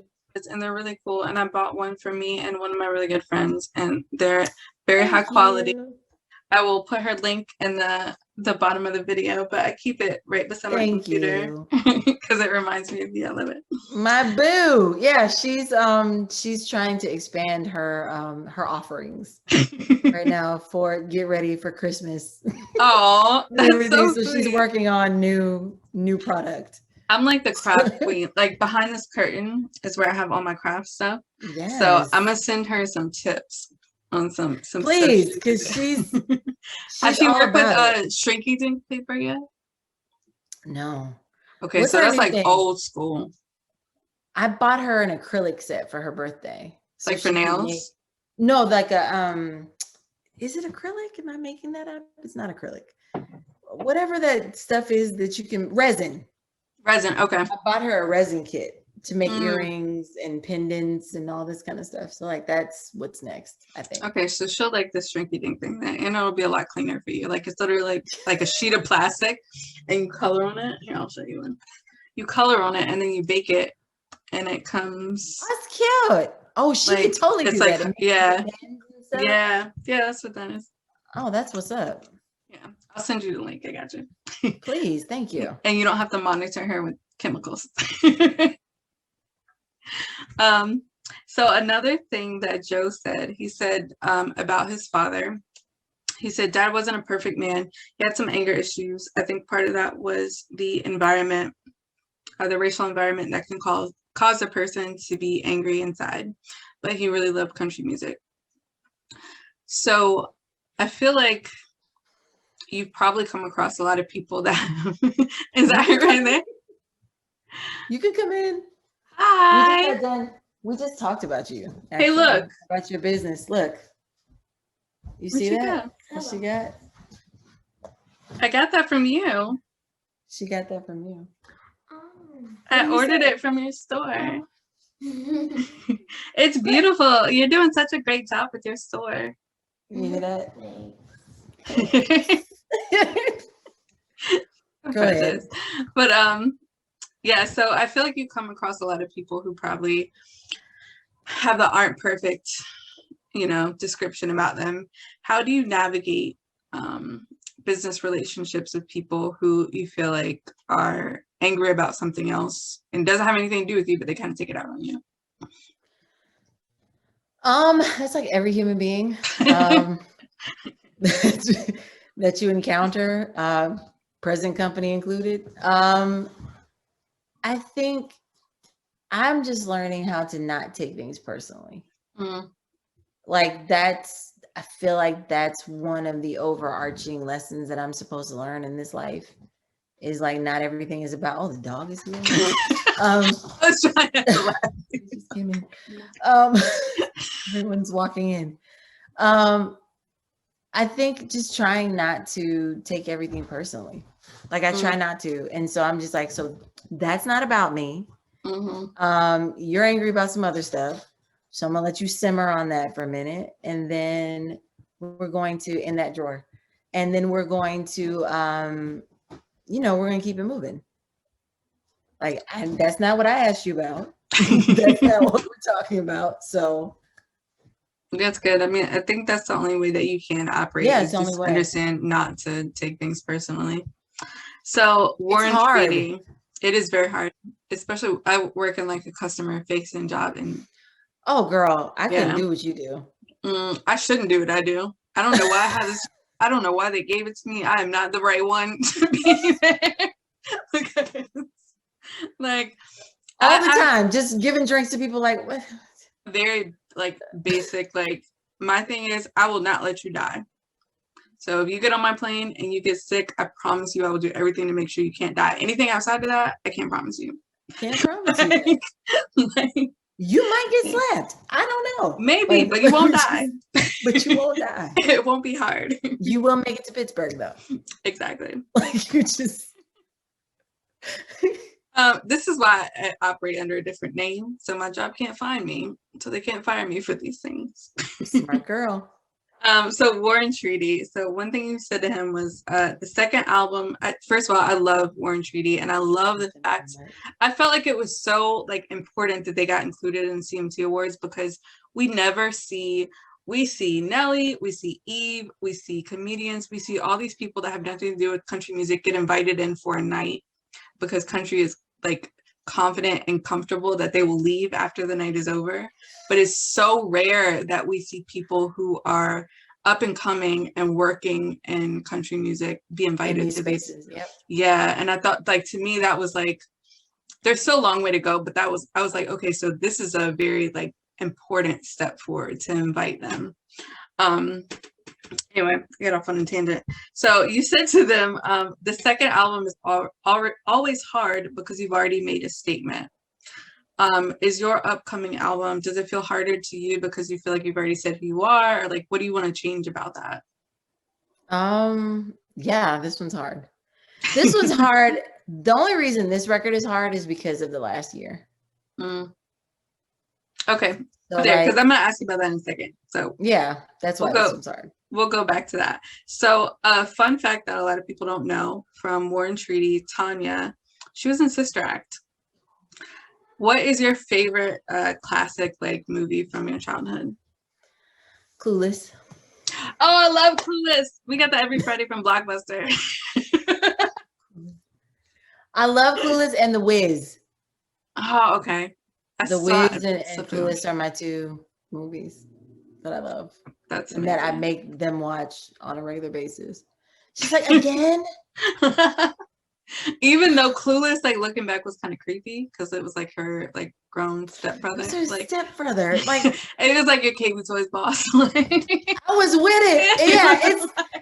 and they're really cool. And I bought one for me and one of my really good friends, and they're very high quality. I will put her link in the bottom of the video, but I keep it right beside my computer because it reminds me of you. I love it. My boo. Yeah, she's trying to expand her offerings right now for get ready for Christmas. Oh, that's so she's working on new product. I'm like the craft queen. Like behind this curtain is where I have all my craft stuff. Yes. So I'm gonna send her some tips on some please, because she's has she worked with shrinky dink paper yet? No. Okay, so that's like old school. I bought her an acrylic set for her birthday. So like for nails? No, like a is it acrylic? Am I making that up? It's not acrylic. Whatever that stuff is that you can resin. Resin, okay. I bought her a resin kit to make earrings and pendants and all this kind of stuff. So like that's what's next, I think. Okay, so she'll like the shrinky dink thing, and it'll be a lot cleaner for you. Like it's literally like a sheet of plastic, and you color on it. Here, I'll show you one. You color on it, and then you bake it, and it comes. That's cute. Oh, she could totally do like, that. Yeah, that's what that is. Oh, that's what's up. Yeah, I'll send you the link. I got you. Please, thank you. And you don't have to monitor her with chemicals. So another thing that Joe said, he said about his father, he said, Dad wasn't a perfect man. He had some anger issues. I think part of that was the environment, the racial environment that can cause a person to be angry inside. But he really loved country music. So I feel like you've probably come across a lot of people that is that right there? You can come in. Hi. We just talked about you. Actually, hey, look. About your business. Look. You see that? What she got? I got that from you. She got that from you. I ordered it from your store. It's beautiful. You're doing such a great job with your store. You hear that? Go ahead. But yeah, so I feel like you come across a lot of people who probably have the aren't perfect, description about them. How do you navigate business relationships with people who you feel like are angry about something else and doesn't have anything to do with you, but they kind of take it out on you? That's like every human being. that you encounter, present company included. I think I'm just learning how to not take things personally. Like I feel like that's one of the overarching lessons that I'm supposed to learn in this life, is like not everything is about, oh, the dog is here. I was trying to laugh. Just came in. Everyone's walking in. I think just trying not to take everything personally. Like I try not to. And so I'm just like, so that's not about me. You're angry about some other stuff. So I'm gonna let you simmer on that for a minute. And then we're going to, in that drawer. And then we're going to, we're gonna keep it moving. Like, that's not what I asked you about. That's not what we're talking about. So that's good. I mean, I think that's the only way that you can operate. Yeah, is it's the only just way. understand not to take things personally. So Warren Treaty, it is very hard, especially I work in like a customer facing job, and oh girl, I couldn't do what you do. I shouldn't do what I do. I don't know why I have this. I don't know why they gave it to me. I am not the right one to be there. Look at this. Like all the time, just giving drinks to people. Like what? Very like basic. Like my thing is, I will not let you die. So if you get on my plane and you get sick, I promise you I will do everything to make sure you can't die. Anything outside of that, I can't promise you. Can't promise you. Like, you might get slapped. I don't know. Maybe, but you won't die. But you won't die. It won't be hard. You will make it to Pittsburgh though. Exactly. Like you just this is why I operate under a different name. So my job can't find me. So they can't fire me for these things. Smart girl. So Warren Treaty. So one thing you said to him was the second album. First of all, I love Warren Treaty, and I love the fact I felt like it was so like important that they got included in CMT Awards, because we see Nelly, we see Eve, we see comedians, we see all these people that have nothing to do with country music get invited in for a night because country is like confident and comfortable that they will leave after the night is over. But it's so rare that we see people who are up and coming and working in country music be invited to spaces. these. Yep. Yeah. And I thought, like, to me, that was like, there's still a long way to go, but I was like, okay, so this is a very like important step forward to invite them. Anyway, get off on a tangent. So you said to them, the second album is always hard because you've already made a statement. Is your upcoming album, does it feel harder to you because you feel like you've already said who you are, or like what do you want to change about that? Yeah, this one's hard. This one's hard. The only reason this record is hard is because of the last year. Okay. So there, because I'm gonna ask you about that in a second. So yeah, that's why this one's hard. We'll go back to that. So a fun fact that a lot of people don't know from Warren Treaty, Tanya, she was in Sister Act. What is your favorite classic like movie from your childhood? Clueless. Oh, I love Clueless. We got that every Friday from Blockbuster. I love Clueless and The Wiz. Oh, okay. The Wiz and Clueless are my two movies that I love. That's amazing. And that I make them watch on a regular basis. She's like, again? Even though Clueless, like looking back, was kind of creepy because it was like her like grown stepbrother. It was her stepbrother. Like it was like your KB Toys boss. I was with it. Yeah,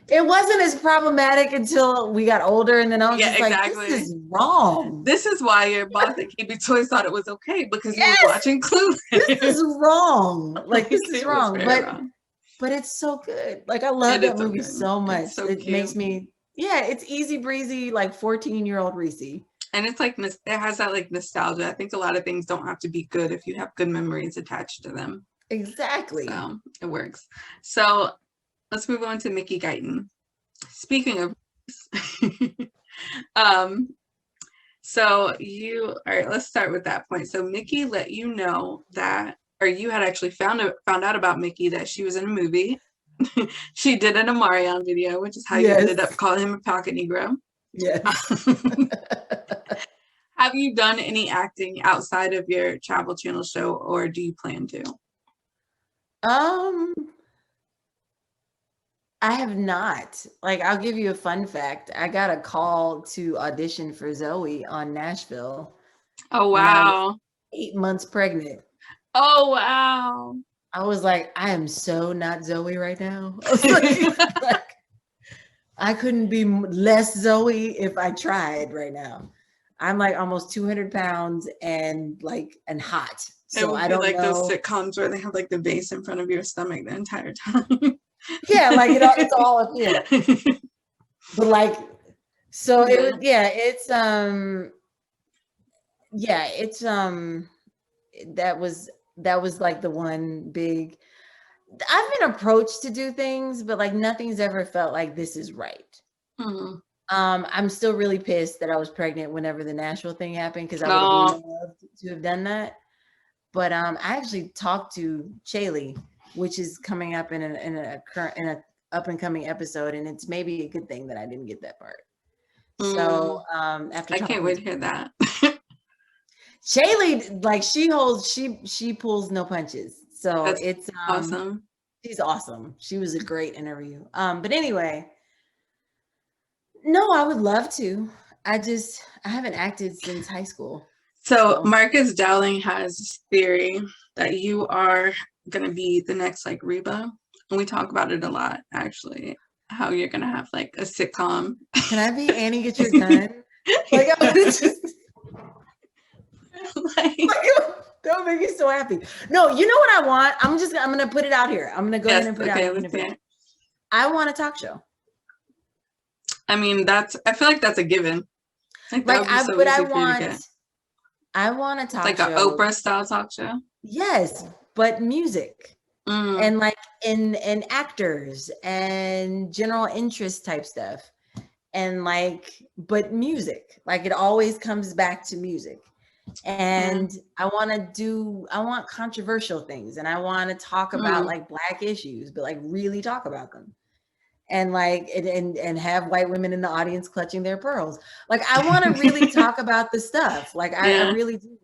it wasn't as problematic until we got older, and then I was just like, this is wrong. This is why your boss at KB Toys thought it was okay, because he was watching Clueless. This is wrong. Like this is wrong. But it's so good. Like I love that movie so much. It makes me. Yeah, it's easy breezy, like 14-year-old Rissi. And it's like, it has that like nostalgia. I think a lot of things don't have to be good if you have good memories attached to them. Exactly. So it works. So let's move on to Mickey Guyton. Speaking of, so all right, let's start with that point. So Mickey let you know that, or you had actually found out about Mickey that she was in a movie. She did an Amarion video, which is how you ended up calling him a pocket Negro. Yes. Have you done any acting outside of your Travel Channel show, or do you plan to? I have not. Like, I'll give you a fun fact. I got a call to audition for Zoe on Nashville Oh when I was wow. 8 months pregnant. Oh wow. I was like, I am so not Zoe right now. I was like I couldn't be less Zoe if I tried right now. I'm like almost 200 pounds and hot. It So would I be don't like those know. sitcoms where they have like the vase in front of your stomach the entire time. Yeah, like it's all up here. But like, so Yeah. it's that was like the one big. I've been approached to do things, but like nothing's ever felt like this is right. Mhm. I'm still really pissed that I was pregnant whenever the Nashville thing happened, because I would have Oh, loved to have done that. But I actually talked to Shaylee, which is coming up in a up and coming episode, and it's maybe a good thing that I didn't get that part. So after I can't talking wait to to hear that. Shaylee, like she pulls no punches. So That's it's awesome. she's awesome. She was a great interview. But anyway, no, I would love to. I haven't acted since high school. So So Marcus Dowling has this theory that you are gonna be the next like Reba, and we talk about it a lot actually. How you're gonna have like a sitcom. can I be Annie Get Your Gun? Like, I would just Like, that would make me so happy. No, you know what I want? I'm gonna put it out here. I'm gonna go ahead yes, and put it okay, out let's see here. it. I want a talk show. I mean, I feel like that's a given. Like that Like would be so easy for you to get. I want a talk Like an show. Oprah style talk show. Yes, but music. Mm. And like in actors and general interest type stuff. And like, but music. Like it always comes back to music. And I want controversial things, and I want to talk about like Black issues, but like really talk about them. And like and have white women in the audience clutching their pearls. Like I want to really talk about the stuff. Like I really do.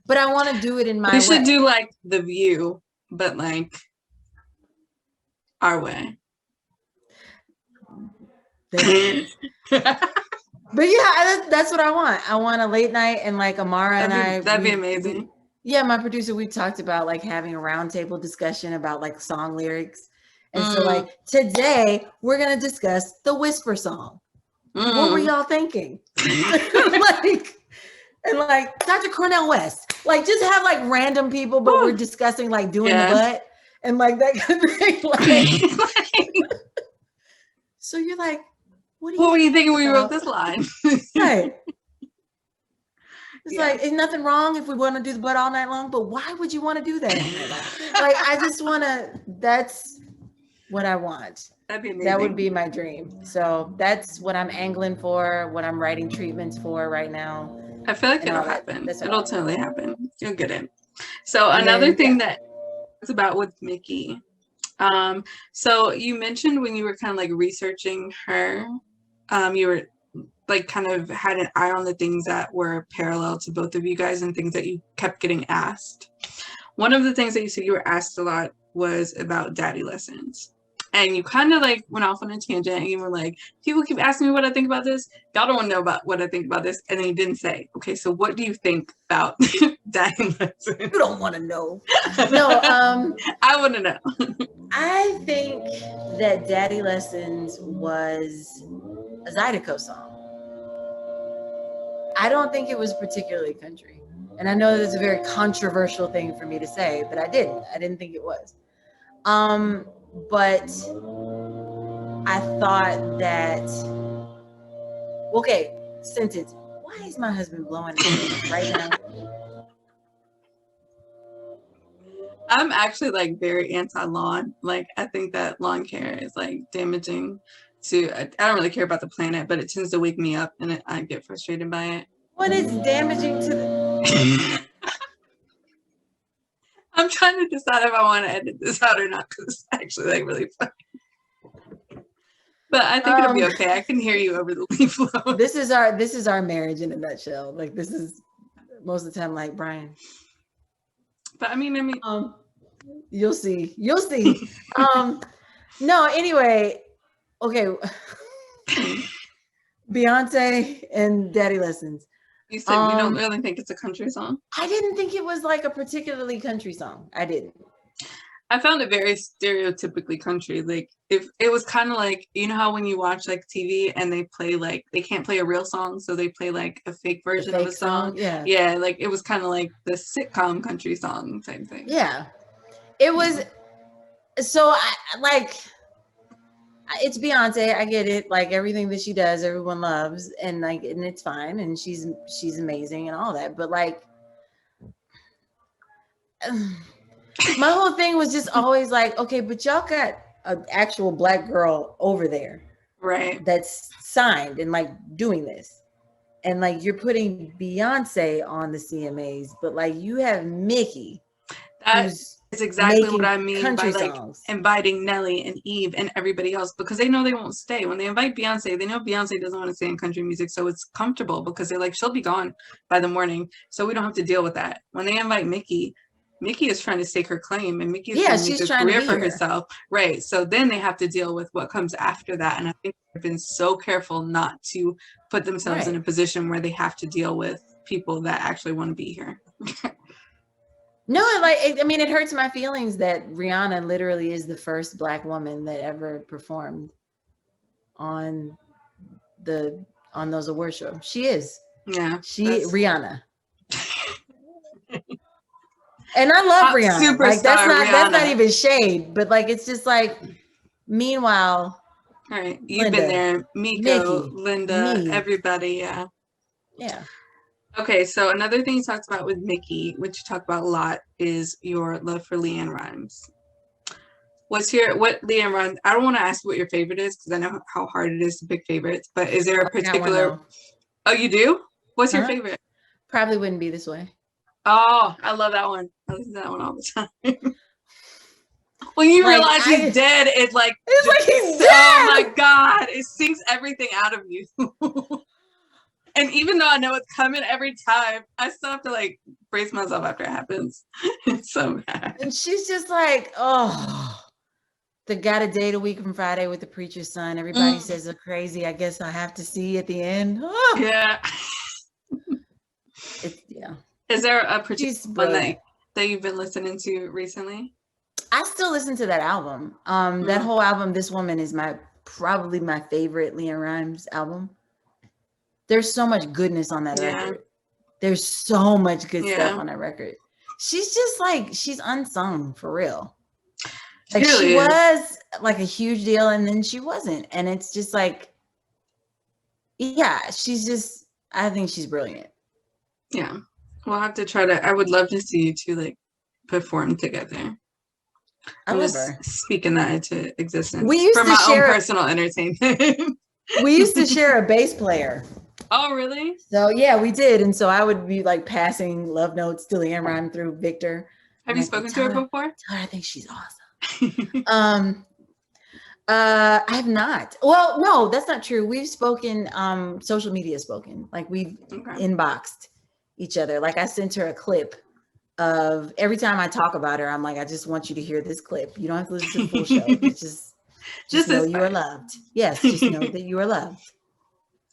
But I want to do it in my way. We should do like The View, but like our way. But yeah, that's what I want. I want a late night, and like Amara That'd be amazing. My producer, we talked about like having a roundtable discussion about like song lyrics. And so like today we're gonna discuss the Whisper song. What were y'all thinking? like Dr. Cornel West. Like just have like random people, but we're discussing like doing the butt and like that kind of thing. Like, so you're like, what were you thinking when we wrote this line? Right. It's like, is nothing wrong if we want to do the butt all night long, but why would you want to do that? Like, I just want to, that's what I want. That'd be amazing. That would be my dream. So that's what I'm angling for, what I'm writing treatments for right now. I feel like it'll happen. It'll totally happen. You'll get it. So another thing that it's about with Mickey. So you mentioned when you were kind of like researching her, you were like kind of had an eye on the things that were parallel to both of you guys and things that you kept getting asked. One of the things that you said you were asked a lot was about daddy lessons. And you kind of like went off on a tangent and you were like, people keep asking me what I think about this. Y'all don't want to know about what I think about this. And then you didn't say, okay, so what do you think about daddy lessons? You don't want to know. No, I want to know. I think that Daddy Lessons was a Zydeco song. I don't think it was particularly country. And I know that's a very controversial thing for me to say, but I didn't think it was. But I thought that, okay, sentence. Why is my husband blowing his right now? I'm actually like very anti-lawn. Like I think that lawn care is like damaging to, I don't really care about the planet, but it tends to wake me up and I get frustrated by it. When it's damaging to the... I'm trying to decide if I want to edit this out or not because it's actually like really funny. But I think it'll be okay. I can hear you over the leaf blow. This is our marriage in a nutshell. Like this is most of the time like Brian. But I mean you'll see. No, anyway, Okay. Beyonce and Daddy Lessons. You said you don't really think it's a country song? I didn't think it was like a particularly country song. I didn't. I found it very stereotypically country. Like if it was kind of like, you know how when you watch like TV and they play like they can't play a real song, so they play like a fake version of a song. Yeah. Yeah, like it was kind of like the sitcom country song type thing. Yeah. It was so I like it's Beyonce. I get it. Like everything that she does, everyone loves, and like, and it's fine, and she's amazing and all that. But like, my whole thing was just always like, okay, but y'all got an actual Black girl over there, right? That's signed and like doing this, and like you're putting Beyonce on the CMAs, but like you have Mickey. That is exactly what I mean by like inviting Nelly and Eve and everybody else, because they know they won't stay. When they invite Beyonce, they know Beyonce doesn't want to stay in country music, so it's comfortable because they're like, she'll be gone by the morning, so we don't have to deal with that. When they invite Mickey is trying to stake her claim, and Mickey is trying to make a career for herself, right? So then they have to deal with what comes after that, and I think they've been so careful not to put themselves in a position where they have to deal with people that actually want to be here. No, like, I mean, it hurts my feelings that Rihanna literally is the first Black woman that ever performed on those award shows. She is. Yeah. Rihanna. And I love Rihanna. Like that's not even shade, but like it's just like, meanwhile. All right. You've been there. Miko, Mickey, Linda, everybody, yeah. Yeah. Okay, so another thing you talked about with Mickey, which you talk about a lot, is your love for LeAnn Rimes. What LeAnn Rimes? I don't want to ask you what your favorite is because I know how hard it is to pick favorites. But is there a particular? Oh, you do? What's your favorite? Probably Wouldn't Be This Way. Oh, I love that one. I listen to that one all the time. When you realize he's dead, it's like he's dead. Oh my God! It sinks everything out of you. And even though I know it's coming every time, I still have to like brace myself after it happens. It's so bad. And she's just like, oh, they got a day a week from Friday with the preacher's son. Everybody says they're crazy. I guess I have to see at the end. Oh. Yeah. Yeah. Is there a particular one that you've been listening to recently? I still listen to that album. That whole album, This Woman, is probably my favorite LeAnn Rimes album. There's so much goodness on that record. There's so much good stuff on that record. She's just like, she's unsung for real. Like she was like a huge deal and then she wasn't. And it's just like, yeah, I think she's brilliant. Yeah. We'll have to I would love to see you two like perform together. I'm just speaking that into existence for my own personal entertainment. We used to share a bass player. Oh, really? So yeah, we did. And so I would be like passing love notes to LeAnn Rimes through Victor. Have you spoken to her before? I think she's awesome. I have not. Well, no, that's not true. We've spoken, social media spoken. Like we've inboxed each other. Like I sent her a clip of every time I talk about her, I'm like, I just want you to hear this clip. You don't have to listen to the full show. It's just know you are loved. Yes, just know that you are loved.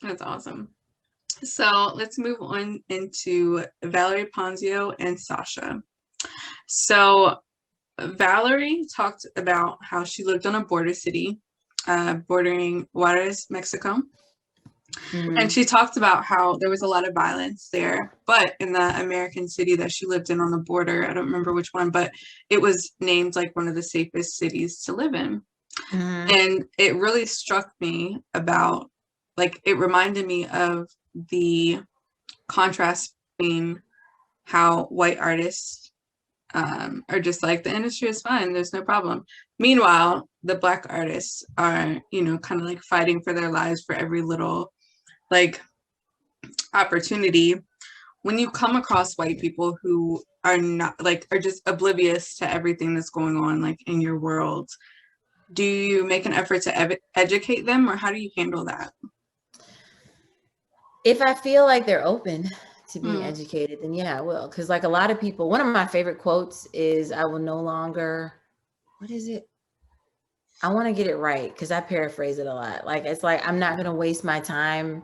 That's awesome. So let's move on into Valerie, Ponzio, and Sasha. So Valerie talked about how she lived on a border city, bordering Juarez, Mexico. Mm-hmm. And she talked about how there was a lot of violence there, but in the American city that she lived in on the border, I don't remember which one, but it was named like one of the safest cities to live in. Mm-hmm. And it really struck me about, like, it reminded me of the contrast between how white artists are just like, the industry is fine, there's no problem. Meanwhile, the Black artists are, kind of like fighting for their lives for every little like opportunity. When you come across white people who are not like, are just oblivious to everything that's going on like in your world, do you make an effort to educate them, or how do you handle that? If I feel like they're open to being educated, then yeah, I will. Because like a lot of people, one of my favorite quotes is, I will no longer, what is it? I want to get it right because I paraphrase it a lot. Like, it's like, I'm not going to waste my time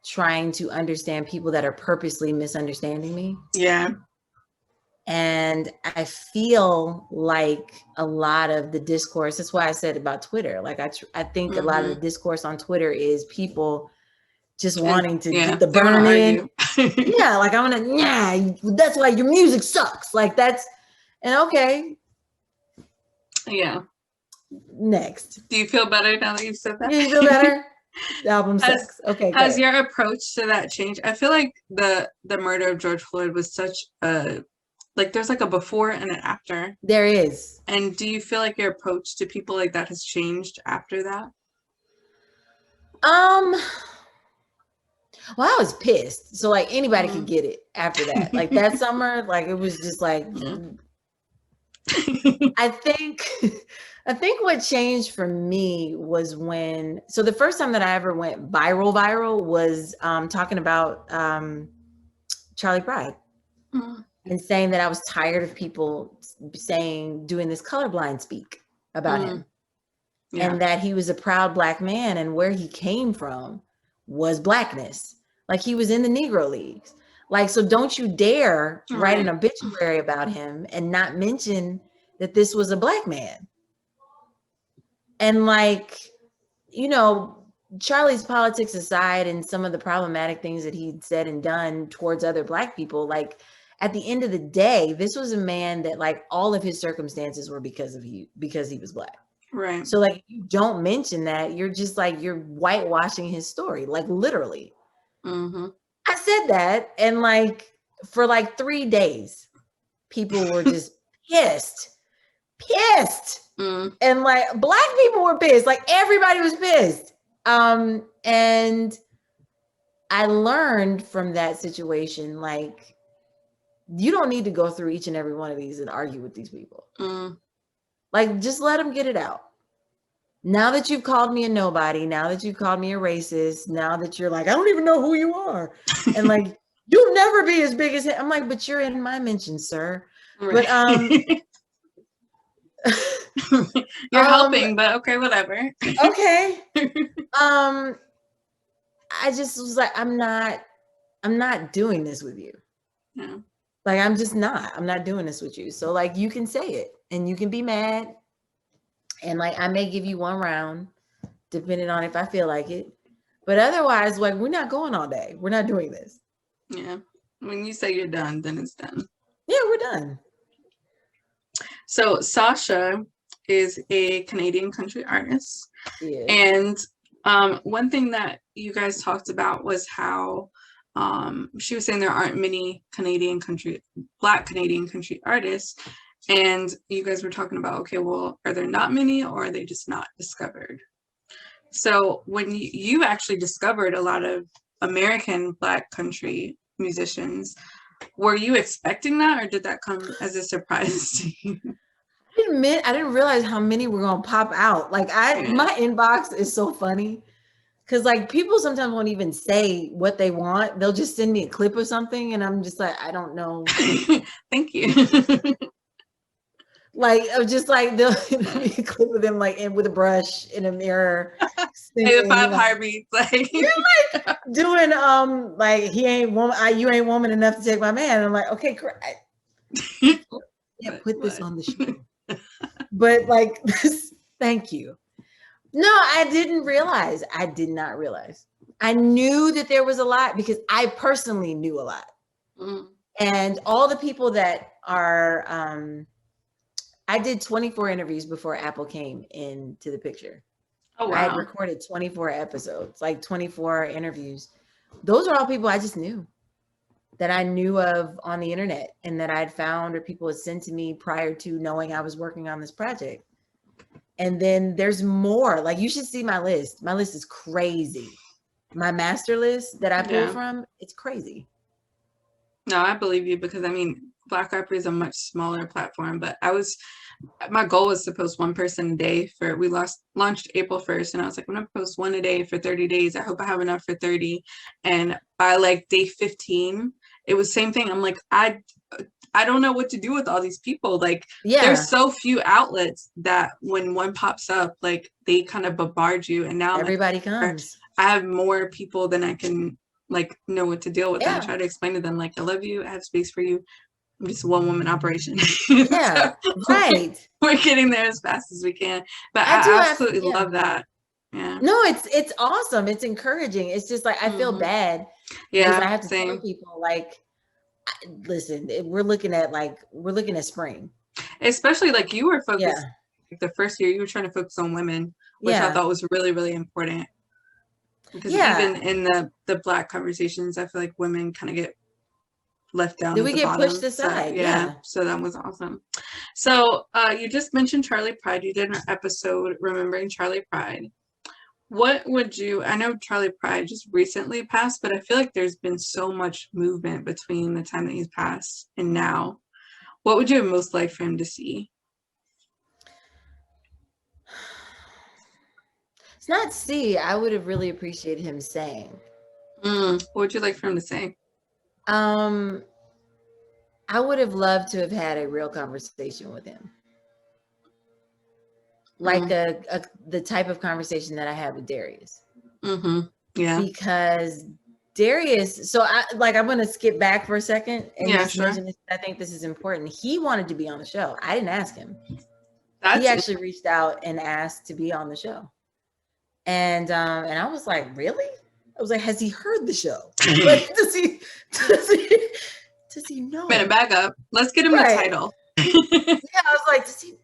trying to understand people that are purposely misunderstanding me. Yeah. And I feel like a lot of the discourse, that's why I said about Twitter. Like, I think a lot of the discourse on Twitter is people just wanting to get the burn in. Yeah, like, I'm gonna, yeah, that's why your music sucks. Like, that's, and okay. Yeah. Next. Do you feel better now that you've said that? Yeah, you feel better? The album sucks. Okay. Has your approach to that changed? I feel like the murder of George Floyd was such a, like, there's like a before and an after. There is. And do you feel like your approach to people like that has changed after that? Well, I was pissed. So, like, anybody could get it after that. Like, that summer, like, it was just like, I think what changed for me was when, so the first time that I ever went viral was talking about Charlie Pride and saying that I was tired of people doing this colorblind speak about him. Yeah. And that he was a proud Black man and where he came from was Blackness. Like, he was in the Negro Leagues. Like, so don't you dare write an obituary about him and not mention that this was a Black man. And, like, you know, Charlie's politics aside and some of the problematic things that he'd said and done towards other Black people, like, at the end of the day, this was a man that, like, all of his circumstances were because he was Black. Right. So, like, you don't mention that, you're just like, you're whitewashing his story, like, literally. I said that, and, like, for like 3 days, people were just pissed. And, like, Black people were pissed. Like, everybody was pissed. And I learned from that situation, like, you don't need to go through each and every one of these and argue with these people. Like, just let them get it out. Now that you've called me a nobody, now that you've called me a racist, now that you're like, I don't even know who you are. And, like, you'll never be as big as him. I'm like, but you're in my mention, sir. Right. But you're helping, but okay, whatever. Okay. I just was like, I'm not doing this with you. No. Like, I'm not doing this with you. So, like, you can say it and you can be mad. And, like, I may give you one round, depending on if I feel like it. But otherwise, like, we're not going all day. We're not doing this. Yeah. When you say you're done, then it's done. Yeah, we're done. So Sasha is a Canadian country artist. Yeah. And one thing that you guys talked about was how she was saying there aren't many Black Canadian country artists. And you guys were talking about, okay, well, are there not many or are they just not discovered? So when you actually discovered a lot of American Black country musicians, were you expecting that or did that come as a surprise to you? I didn't realize how many were going to pop out. Like, my inbox is so funny because, like, people sometimes won't even say what they want. They'll just send me a clip of something and I'm just like, I don't know. Thank you. Like, just like they'll be a clip of them, like, with a brush in a mirror, singing, 5 heartbeats, like you're like doing like, he ain't woman, you ain't woman enough to take my man. And I'm like, okay, yeah, put this on the show. But, like, thank you. No, I did not realize. I knew that there was a lot because I personally knew a lot, and all the people that are I did 24 interviews before Apple came into the picture. Oh, wow. I had recorded 24 episodes, like 24 interviews. Those are all people I just knew, that I knew of on the internet and that I'd found or people had sent to me prior to knowing I was working on this project. And then there's more. Like, you should see my list. My list is crazy. My master list that I pulled from, it's crazy. No, I believe you because, I mean, Black Rapper is a much smaller platform, but my goal was to post one person a day we launched April 1st, and I was like, I'm going to post one a day for 30 days. I hope I have enough for 30. And by, like, day 15, it was same thing. I'm like, I don't know what to do with all these people. Like, Yeah. there's so few outlets that when one pops up, like, they kind of bombard you. And now everybody like, comes. I have more people than I can like know what to deal with. Yeah. And I try to explain to them, like, I love you, I have space for you. I'm just a one woman operation. Yeah, So, right. we're getting there as fast as we can. But I do I absolutely love that. Yeah. No, it's awesome. It's encouraging. It's just like I feel bad because I have to tell people like, listen, we're looking at spring. Especially like you were focused like the first year, you were trying to focus on women, which I thought was really, really important. Because even in the Black conversations, I feel like women kind of get left down. Did we get pushed aside? So, so that was awesome. So you just mentioned Charlie Pride. You did an episode remembering Charlie Pride. What would you, I know Charlie Pride just recently passed, but I feel like there's been so much movement between the time that he's passed and now. What would you have most liked for him to see? It's not see. I would have really appreciated him saying. What would you like for him to say? I would have loved to have had a real conversation with him. Like the type of conversation that I had with Darius. Yeah. Because Darius, so I'm going to skip back for a second and just mention this. I think this is important. He wanted to be on the show. I didn't ask him. He actually reached out and asked to be on the show. And I was like, really? I was like, has he heard the show? Like, does he know? Better back up. Let's get him the title. Yeah, I was like, does he?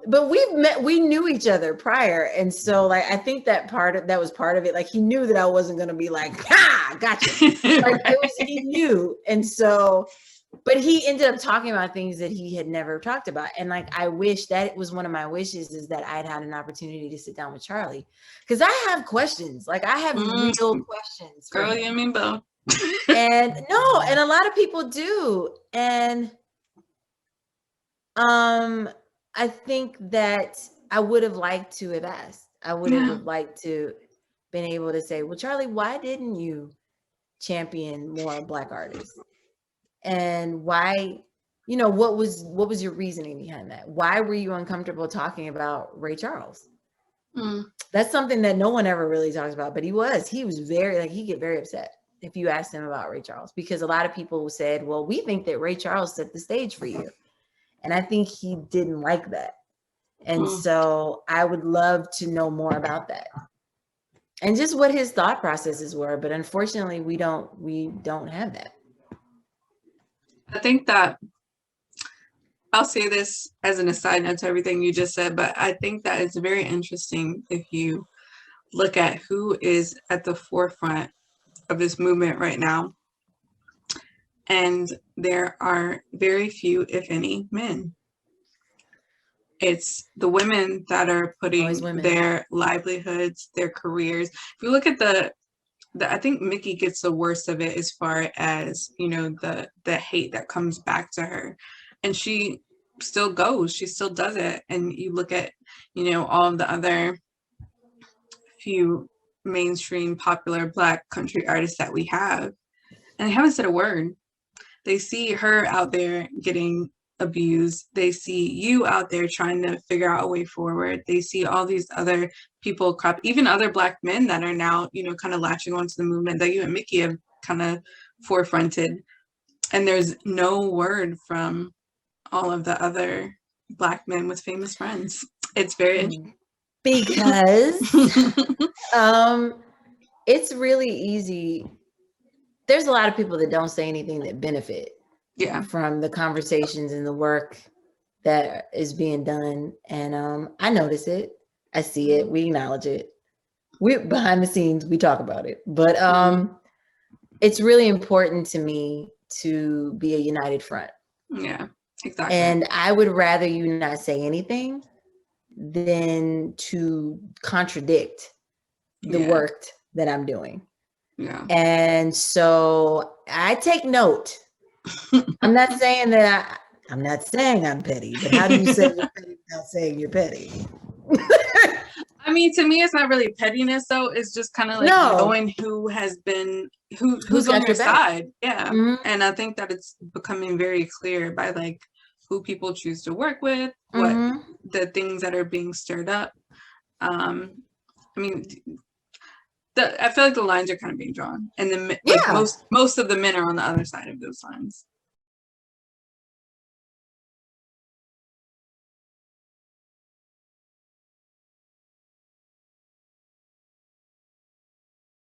But we knew each other prior, and so like I think that was part of it. Like he knew that I wasn't gonna be like, gotcha. Like he knew, and so, but he ended up talking about things that he had never talked about, and like I wish that was one of my wishes is that I'd had an opportunity to sit down with Charlie, because I have questions. Like I have real questions. Girl, you and me both. And a lot of people do, and I think that I would have liked to have asked. I would have liked to been able to say, well, Charlie, why didn't you champion more Black artists? And why, what was your reasoning behind that? Why were you uncomfortable talking about Ray Charles? That's something that no one ever really talks about, but he was very, like, he'd get very upset if you asked him about Ray Charles, because a lot of people said, well, we think that Ray Charles set the stage for you. And I think he didn't like that. And so I would love to know more about that and just what his thought processes were. But unfortunately, we don't have that. I think that I'll say this as an aside note to everything you just said, but I think that it's very interesting if you look at who is at the forefront of this movement right now. And there are very few, if any, men. It's the women that are putting their livelihoods, their careers. If you look at I think Mickey gets the worst of it as far as, the hate that comes back to her. And she still goes, she still does it. And you look at, all of the other few mainstream popular Black country artists that we have, and they haven't said a word. They see her out there getting abused. They see you out there trying to figure out a way forward. They see all these other people even other Black men that are now, kind of latching onto the movement that you and Mickey have kind of forefronted. And there's no word from all of the other Black men with famous friends. It's very interesting. Because it's really easy. There's a lot of people that don't say anything that benefit from the conversations and the work that is being done. And I notice it. I see it. We acknowledge it. We're behind the scenes. We talk about it. But it's really important to me to be a united front. Yeah, exactly. And I would rather you not say anything than to contradict the work that I'm doing. Yeah. And so I take note. I'm not saying that I'm not saying I'm petty, but how do you say you're petty without saying you're petty? I I mean, to me, it's not really pettiness, though. It's just kind of like No. knowing who has been who's got on your your back. side. Yeah, Mhm. and I think that it's becoming very clear by like who people choose to work with, what Mhm. the things that are being stirred up. I mean, I feel like the lines are kind of being drawn, and then like Yeah. most of the men are on the other side of those lines.